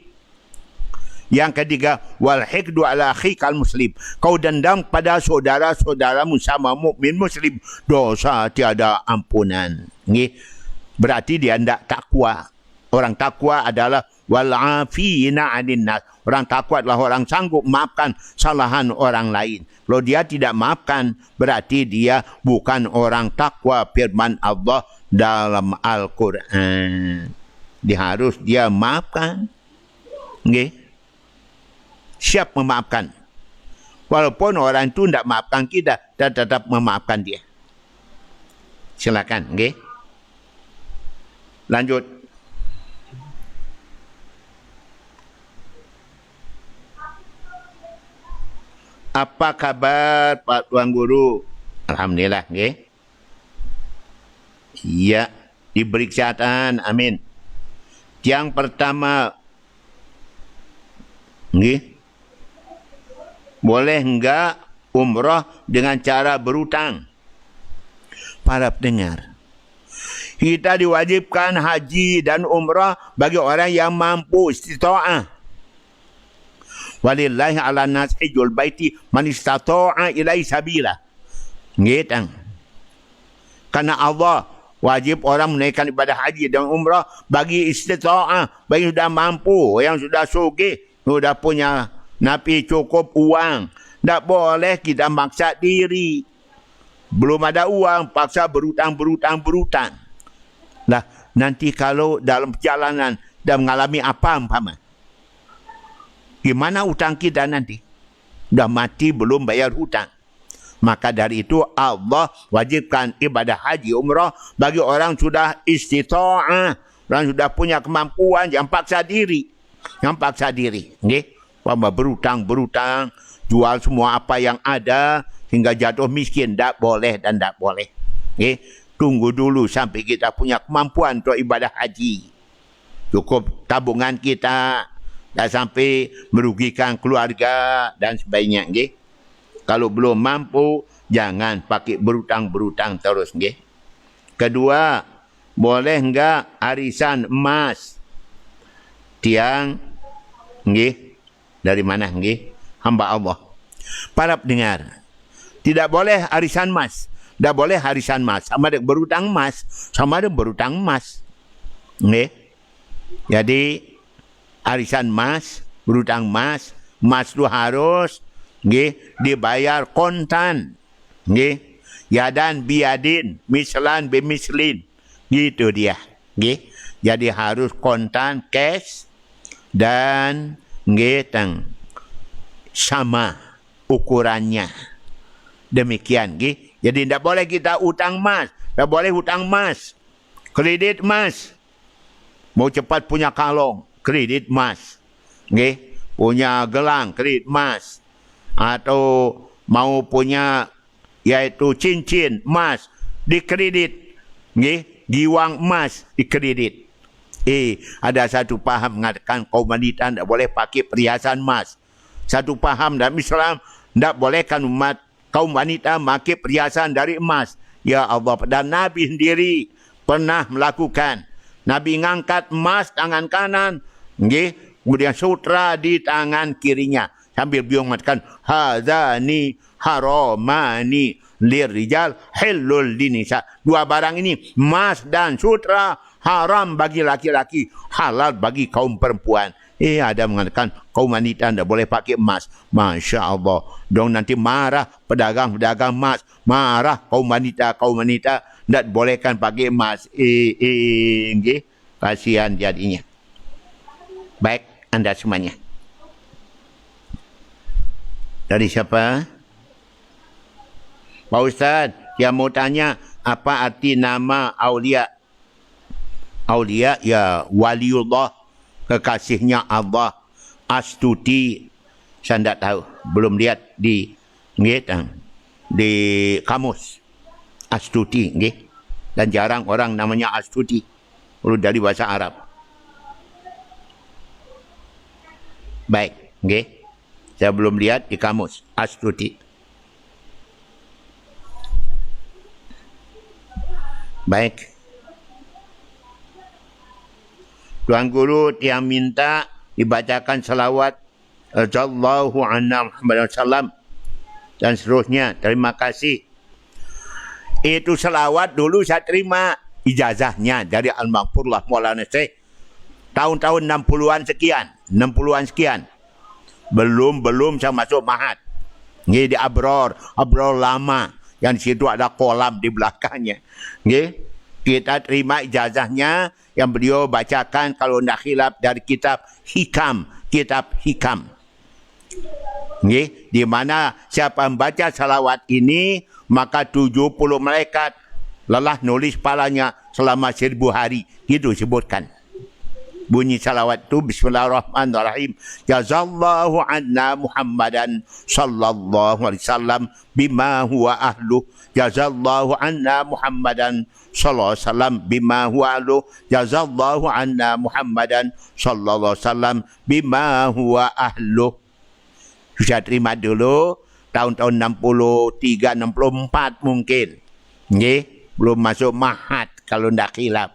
Yang ketiga, wal hikdu ala akhikal muslim. Kau dendam pada saudara-saudaramu sama mukmin muslim, dosa tiada ampunan. Berarti dia tidak takwa. Orang takwa adalah wal afina 'anil nas. Orang takwa adalah orang sanggup maafkan kesalahan orang lain. Kalau dia tidak maafkan, berarti dia bukan orang takwa. Firman Allah dalam Al-Quran. Harus dia maafkan. Siap memaafkan. Walaupun orang itu tidak maafkan kita, dan tetap memaafkan dia. Silakan, lanjut. Apa kabar Pak Tuan Guru? Alhamdulillah, Ya, diberi kesehatan, amin. Yang pertama, boleh enggak umrah dengan cara berhutang? Para pendengar, kita diwajibkan haji dan umrah bagi orang yang mampu, istita'ah. Walillahi ala nas hijjul baiti man istata'a ilaihi sabila. Karena Allah wajib orang menaikkan ibadah haji dan umrah bagi istita'ah, bagi sudah mampu, yang sudah sugih, sudah punya napi cukup uang. Tak boleh kita maksa diri. Belum ada uang, paksa berhutang. Lah, nanti kalau dalam perjalanan dah mengalami apa umpama? Gimana hutang kita nanti? Dah mati belum bayar hutang. Maka dari itu Allah wajibkan ibadah haji umrah bagi orang sudah istita'ah, orang sudah punya kemampuan, yang paksa diri. Berhutang, jual semua apa yang ada hingga jatuh miskin, tak boleh dan tak boleh. Tunggu dulu sampai kita punya kemampuan untuk ibadah haji. Cukup tabungan kita, tak sampai merugikan keluarga dan sebagainya. Kalau belum mampu, jangan pakai berhutang terus. Kedua, boleh enggak arisan emas? Tiang, dari mana? Hamba Allah. Para pendengar, tidak boleh arisan emas. Tak boleh arisan emas. Sama ada berhutang emas. Jadi, arisan emas, berhutang emas itu harus dibayar kontan. Yadan biadin, mislan bimislin. Gitu dia. Jadi harus kontan, cash. dan tang sama ukurannya. Demikian jadi tidak boleh kita hutang emas, tidak boleh hutang emas. Kredit emas. Mau cepat punya kalung, kredit emas. Punya gelang, kredit emas. Atau mau punya yaitu cincin emas, dikredit. Giwang emas, dikredit. Ada satu faham mengatakan kaum wanita tidak boleh pakai perhiasan emas. Satu faham dalam Islam, tidak bolehkan umat kaum wanita pakai perhiasan dari emas. Ya Allah, dan Nabi sendiri pernah melakukan. Nabi ngangkat emas tangan kanan, kemudian sutra di tangan kirinya. Sambil beliau mengatakan, hadzani haramani lirijal hillul linisa. Dua barang ini, emas dan sutra, haram bagi laki-laki, halal bagi kaum perempuan. Ada mengatakan kaum wanita tidak boleh pakai emas. Masya Allah. Dong nanti marah pedagang-pedagang emas. Marah kaum wanita tidak bolehkan pakai emas. Kasihan jadinya. Baik, anda semuanya. Dari siapa? Pak Ustaz, yang mau tanya apa arti nama Aulia? Aulia ya waliullah, kekasihnya Allah. Astuti, saya tidak tahu, belum lihat di kamus. Astuti, dan jarang orang namanya Astuti dari bahasa Arab. Baik, saya belum lihat di kamus Astuti. Baik. Tuan Guru yang minta dibacakan salawat Sallallahu anna Muhammad sallam dan seterusnya. Terima kasih. Itu salawat dulu saya terima ijazahnya dari Al-Maghfurlah Maulana Syekh tahun-tahun 60-an sekian. Belum saya masuk Mahat. Di Abror lama yang di situ ada kolam di belakangnya. Kita terima ijazahnya yang beliau bacakan kalau tidak khilaf dari kitab Hikam. Di mana siapa membaca salawat ini maka 70 malaikat lelah nulis palanya selama 1000 hari. Itu sebutkan. Bunyi salawat itu bismillahirrahmanirrahim. Jazallahu anna Muhammadan sallallahu alaihi wasallam bima huwa ahluh. Jazallahu anna Muhammadan sallallahu alaihi wasallam bima huwa ahluh. Jazallahu anna Muhammadan sallallahu alaihi wasallam bima huwa ahluh. Saya terima dulu tahun-tahun 63, 64 mungkin. Belum masuk Mahat kalau tidak khilaf.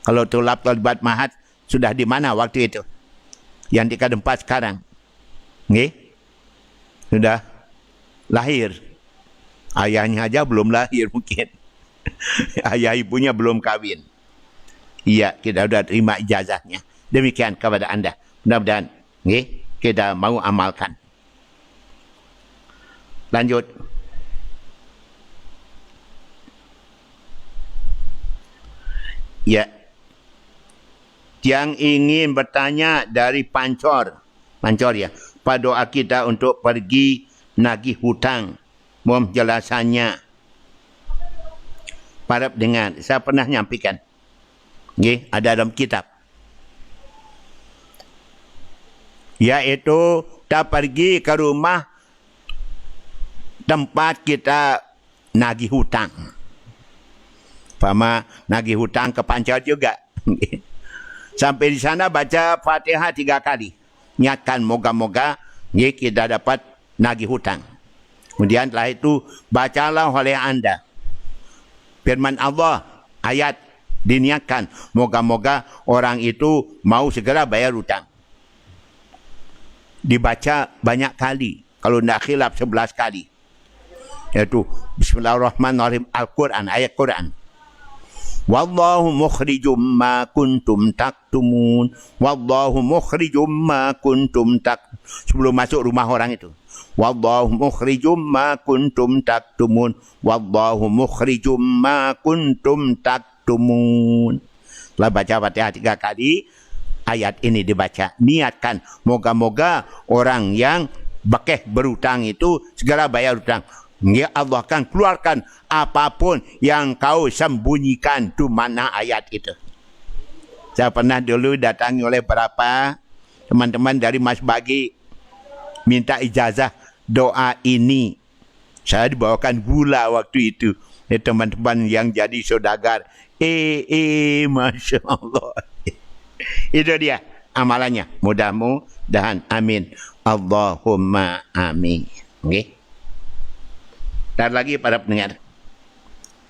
Kalau tulab terlibat Mahat sudah di mana waktu itu? Yang di Kadempat sekarang. Sudah lahir. Ayahnya aja belum lahir mungkin. Ayah ibunya belum kawin. Iya, kita sudah terima ijazahnya. Demikian kepada anda. Mudah-mudahan kita mau amalkan. Lanjut. Ya. Yang ingin bertanya dari Pancor ya, pada doa kita untuk pergi nagih hutang, mohon jelasannya. Para pendengar, saya pernah nyampaikan, ada dalam kitab, yaitu kita pergi ke rumah tempat kita nagih hutang. Pama nagih hutang ke Pancor juga. Sampai di sana baca Fatihah 3 kali. Niatkan moga-moga kita dapat nagih hutang. Kemudian setelah itu bacalah oleh anda firman Allah, ayat diniatkan moga-moga orang itu mau segera bayar hutang. Dibaca banyak kali. Kalau tidak khilaf 11 kali. Yaitu Bismillahirrahmanirrahim, Al-Quran, ayat Quran. Wallahu mukhrijum ma kuntum taktumun. Wallahu mukhrijum ma kuntum sebelum masuk rumah orang itu. Wallahu mukhrijum ma kuntum taktumun. Wallahu mukhrijum ma kuntum taktumun. Setelah baca Fatihah 3 kali, ayat ini dibaca. Niatkan, moga-moga orang yang bakeh berhutang itu segera bayar hutang. Ya Allah akan keluarkan apapun yang kau sembunyikan. Itu makna ayat itu. Saya pernah dulu datangi oleh beberapa teman-teman dari Mas Bagi, minta ijazah doa ini. Saya dibawakan gula waktu itu. Teman-teman yang jadi saudagar. Masya Allah. Itu dia amalannya. Mudah-mudahan. Amin. Allahumma amin. Okay. Ntar lagi para pendengar.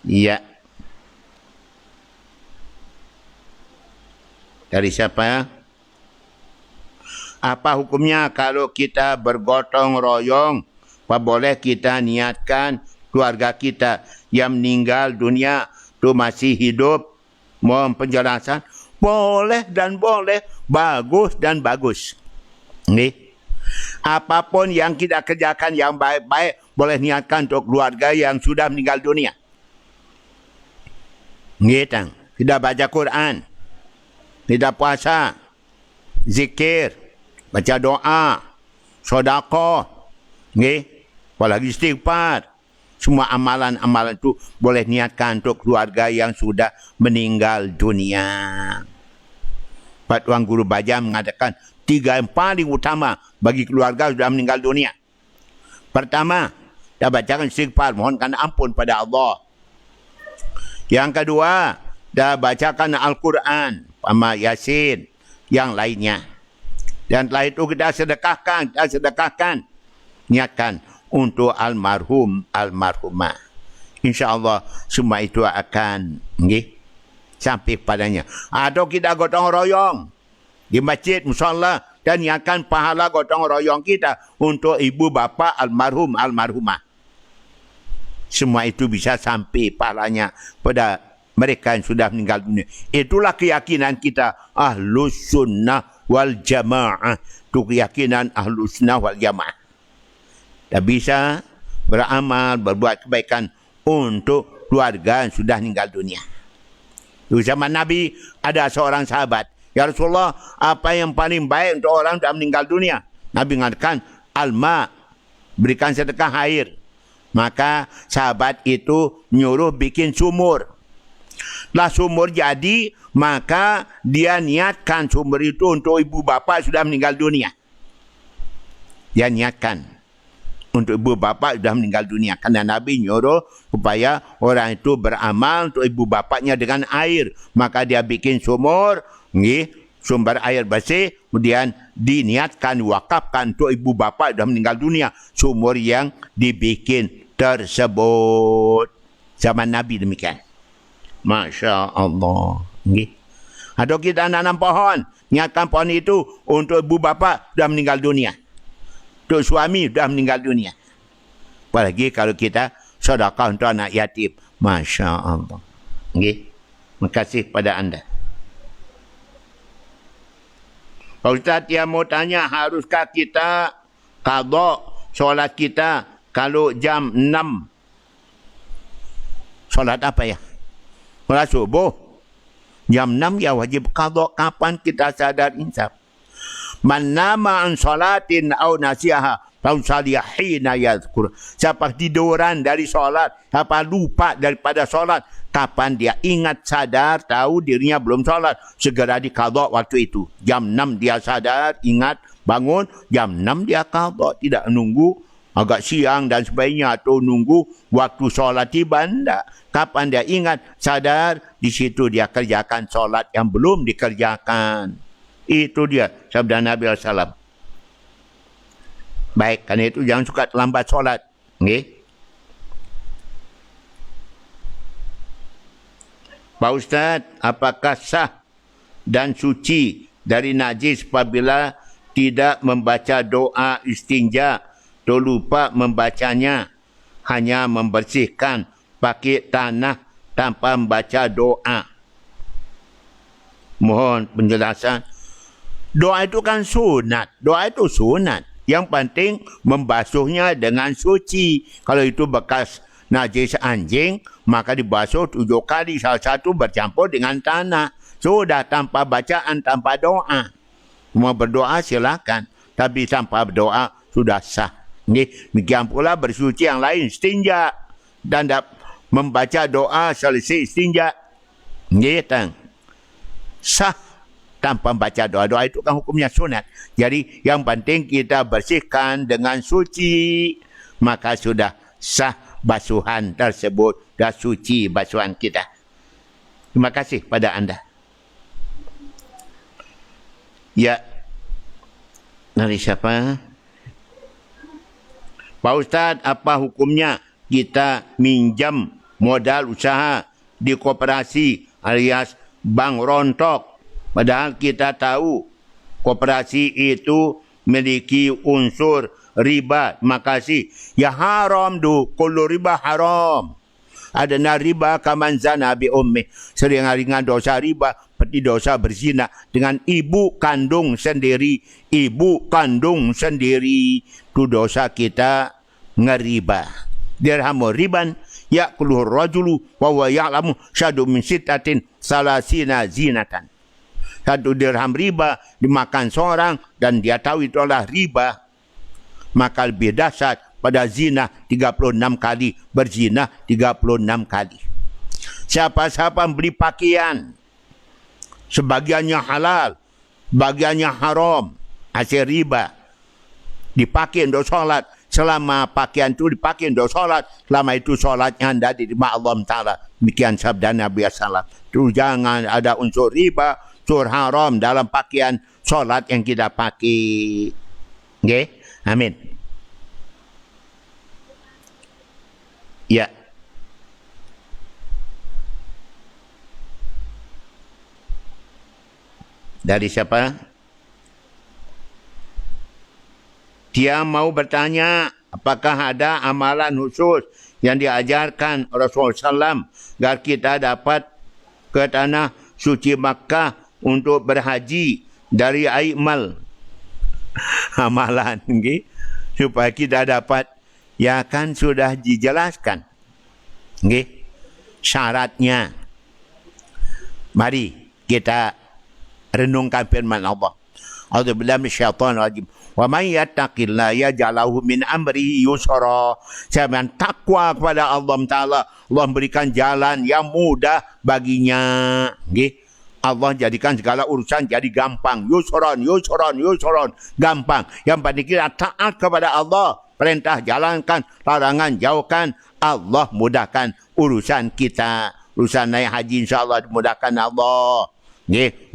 Iya. Dari siapa? Apa hukumnya kalau kita bergotong royong? Apa boleh kita niatkan keluarga kita yang meninggal dunia tu masih hidup? Mohon penjelasan. Boleh dan boleh. Bagus dan bagus. Ini. Apapun yang kita kerjakan yang baik-baik, boleh niatkan untuk keluarga yang sudah meninggal dunia. Gitu. Kita baca Quran. Kita puasa. Zikir. Baca doa. Sedekah. Apalagi istighfar. Semua amalan-amalan itu boleh niatkan untuk keluarga yang sudah meninggal dunia. Pak Tuan Guru Baja mengatakan 3 yang paling utama bagi keluarga sudah meninggal dunia. Pertama, dah bacakan istighfar, mohonkan ampun pada Allah. Yang kedua, dah bacakan Al-Quran, sama Yasin, yang lainnya. Dan setelah itu kita sedekahkan, niatkan untuk almarhum, almarhumah. InsyaAllah semua itu akan sampai padanya. Atau kita gotong royong di masjid, musalla, dan niatkan pahala gotong royong kita untuk ibu bapa almarhum, almarhumah. Semua itu bisa sampai pahalanya pada mereka yang sudah meninggal dunia. Itulah keyakinan kita Ahlus Sunnah wal Jamaah. Itu keyakinan Ahlus Sunnah wal Jamaah. Tak bisa beramal, berbuat kebaikan untuk keluarga yang sudah meninggal dunia. Di zaman Nabi ada seorang sahabat. Ya Rasulullah, apa yang paling baik untuk orang yang meninggal dunia? Nabi mengatakan, alma, berikan sedekah air. Maka sahabat itu nyuruh bikin sumur. Lah sumur jadi, maka dia niatkan sumur itu untuk ibu bapa sudah meninggal dunia. Dia niatkan untuk ibu bapa sudah meninggal dunia. Karena Nabi nyuruh supaya orang itu beramal untuk ibu bapaknya dengan air. Maka dia bikin sumur, sumber air bersih, kemudian diniatkan, wakafkan untuk ibu bapa sudah meninggal dunia. Sumur yang dibikin tersebut. Zaman Nabi demikian. Masya Allah. Atau kita nanam pohon, niatkan pohon itu untuk ibu bapa sudah meninggal dunia. Untuk suami sudah meninggal dunia. Apalagi kalau kita sedekah untuk anak yatim. Masya Allah. Terima kasih pada anda. Pak Ustaz yang mau tanya, haruskah kita qadha solat kita kalau jam 6? Solat apa ya? Solat subuh. Jam 6 ya wajib qadha kapan kita sadar insaf. Man nama an salatin au nasiha fausaliya hina yadhkur. Siapa tiduran dari solat, siapa lupa daripada solat, kapan dia ingat sadar tahu dirinya belum solat, segera diqadha waktu itu. Jam 6 dia sadar, ingat, bangun, jam 6 dia qadha, tidak menunggu agak siang dan sebagainya atau nunggu waktu solat tiba. Tidak. Kapan dia ingat, sadar, di situ dia kerjakan solat yang belum dikerjakan. Itu dia sabda Nabi SAW. Baik, karena itu jangan suka terlambat solat. Pak Ustaz, apakah sah dan suci dari najis apabila tidak membaca doa istinja atau lupa membacanya, hanya membersihkan pakai tanah tanpa membaca doa? Mohon penjelasan. Doa itu kan sunat. Doa itu sunat. Yang penting membasuhnya dengan suci. Kalau itu bekas najis anjing, maka dibasuh 7 kali, salah satu bercampur dengan tanah. Sudah, tanpa bacaan, tanpa doa. Mau berdoa silakan, tapi tanpa berdoa sudah sah. Demikian pula bersuci yang lain, istinja, dan membaca doa selesai istinja. Sah tanpa baca doa-doa, itu kan hukumnya sunat. Jadi yang penting kita bersihkan dengan suci, maka sudah sah basuhan tersebut, dah suci basuhan kita. Terima kasih pada anda. Ya, dari siapa? Pak Ustaz, apa hukumnya kita minjam modal usaha di koperasi alias bank rontok, padahal kita tahu koperasi itu memiliki unsur riba? Makasih. Ya haram tu, kullu riba haram. Adana riba kaman zana bi ummi. Seringan dosa riba seperti dosa berzina dengan ibu kandung sendiri. Ibu kandung sendiri tu dosa kita ngeriba. Dirhamu riban ya'kuluhu rajulu wa huwa ya'lamu syadu min sittatin salasina zinatan. 1 dirham riba dimakan seorang dan dia tahu itu adalah riba. Maka lebih dahsyat pada zina 36 kali, berzina 36 kali. Siapa-siapa beli pakaian, sebagiannya halal, bagiannya haram, hasil riba, dipakai untuk solat. Selama pakaian itu dipakai untuk solat, selama itu solatnya anda diterima Allah Ta'ala. Demikian sabda Nabi SAW. Itu jangan ada unsur riba, unsur haram dalam pakaian solat yang kita pakai. Okay? Amin. Ya. Dari siapa? Dia mau bertanya, apakah ada amalan khusus yang diajarkan Rasulullah SAW agar kita dapat ke tanah suci Makkah untuk berhaji dari Aimal? Amalan, okay? Supaya kita dapat, ya kan sudah dijelaskan. Okay? Syaratnya. Mari kita renungkan firman Allah. A'udzubillahi minasyaitonir rajim. Wa may yattaqillaha yaj'al lahu min amrihi yusra. Siapa yang takwa kepada Allah Ta'ala, Allah berikan jalan yang mudah baginya. Okay? Allah jadikan segala urusan jadi gampang. Yusron, gampang. Yang penting kita taat kepada Allah. Perintah jalankan, larangan jauhkan. Allah mudahkan urusan kita. Urusan naik haji insyaAllah dimudahkan Allah.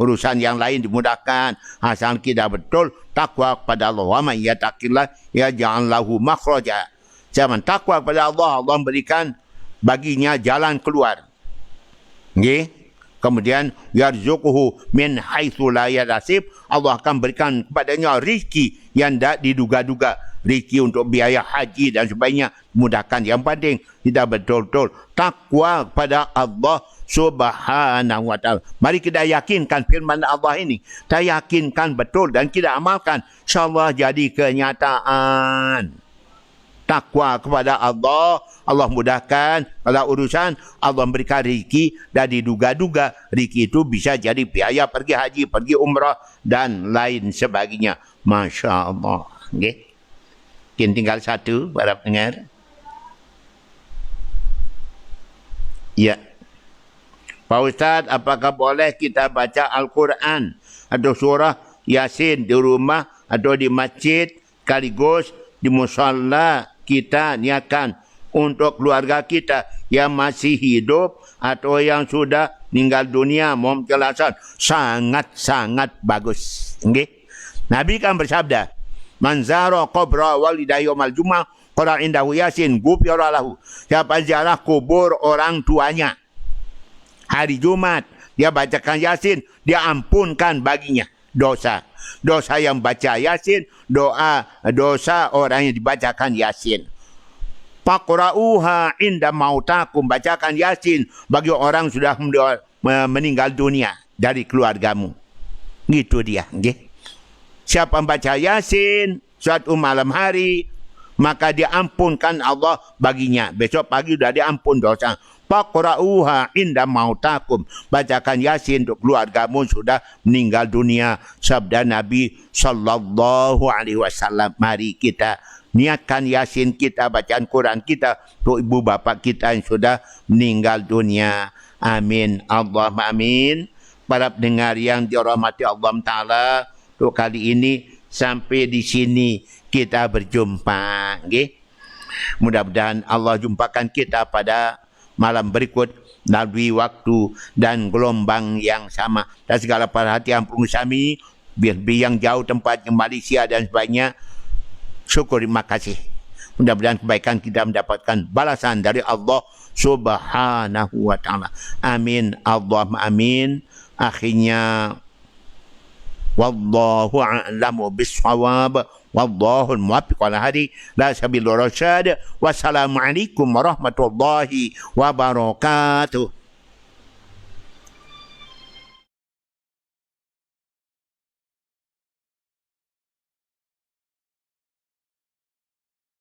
Urusan yang lain dimudahkan. Asal kita betul takwa kepada Allah. Wa man yattaqillah yaj'al lahu makhraja. Siapa takwa kepada Allah, Allah berikan baginya jalan keluar. Kemudian yarzuquhu min haitsu la yahtasib. Allah akan berikan kepadanya rezeki yang tak diduga-duga. Rezeki untuk biaya haji dan sebagainya mudahkan. Yang penting kita betul-betul takwa kepada Allah Subhanahu wa ta'ala. Mari kita yakinkan firman Allah ini. Kita yakinkan betul dan kita amalkan. InsyaAllah jadi kenyataan. Takwa kepada Allah. Allah mudahkan pada urusan. Allah memberikan rezeki dan diduga-duga. Rezeki itu bisa jadi biaya pergi haji, pergi umrah dan lain sebagainya. Masya Allah. Okay. Tinggal satu para pendengar. Ya. Pak Ustaz, apakah boleh kita baca Al-Quran atau surah Yasin di rumah atau di masjid sekaligus di musalla kita niatkan untuk keluarga kita yang masih hidup atau yang sudah meninggal dunia? Mohon penjelasan. Sangat-sangat bagus. Okay? Nabi kan bersabda, man zara qabra walidayhi yaumal jum'ah qara indahu Yasin ghufira lahu. Siapa ziarah kubur orang tuanya hari Jumat, dia bacakan Yasin, dia ampunkan baginya dosa. Dosa yang baca Yasin, dosa orang yang dibacakan Yasin. Faqra'uha inda mautakum, bacakan Yasin bagi orang sudah meninggal dunia dari keluargamu. Gitu dia. Okay? Siapa membaca Yasin suatu malam hari, maka diampunkan Allah baginya. Besok pagi sudah diampun dosa. Faqra'uha inda mautakum. Bacakan Yasin untuk keluargamu sudah meninggal dunia. Sabda Nabi sallallahu alaihi wasallam. Mari kita niatkan Yasin kita, bacaan Quran kita untuk ibu bapa kita yang sudah meninggal dunia. Amin. Allahumma amin. Para pendengar yang dirahmati Allah Ta'ala, untuk kali ini sampai di sini kita berjumpa. Okay? Mudah-mudahan Allah jumpakan kita pada malam berikut melalui waktu dan gelombang yang sama. Dan segala perhatian pengusaha biar yang jauh tempatnya Malaysia dan sebagainya, syukur, terima kasih. Mudah-mudahan kebaikan kita mendapatkan balasan dari Allah Subhanahu wa ta'ala. Amin. Allahumma amin. Akhirnya wallahu a'lamu bis-shawab. Wallahul muwaffiq wal hadi la sabilur rasyad. Wassalamualaikum warahmatullahi wabarakatuh.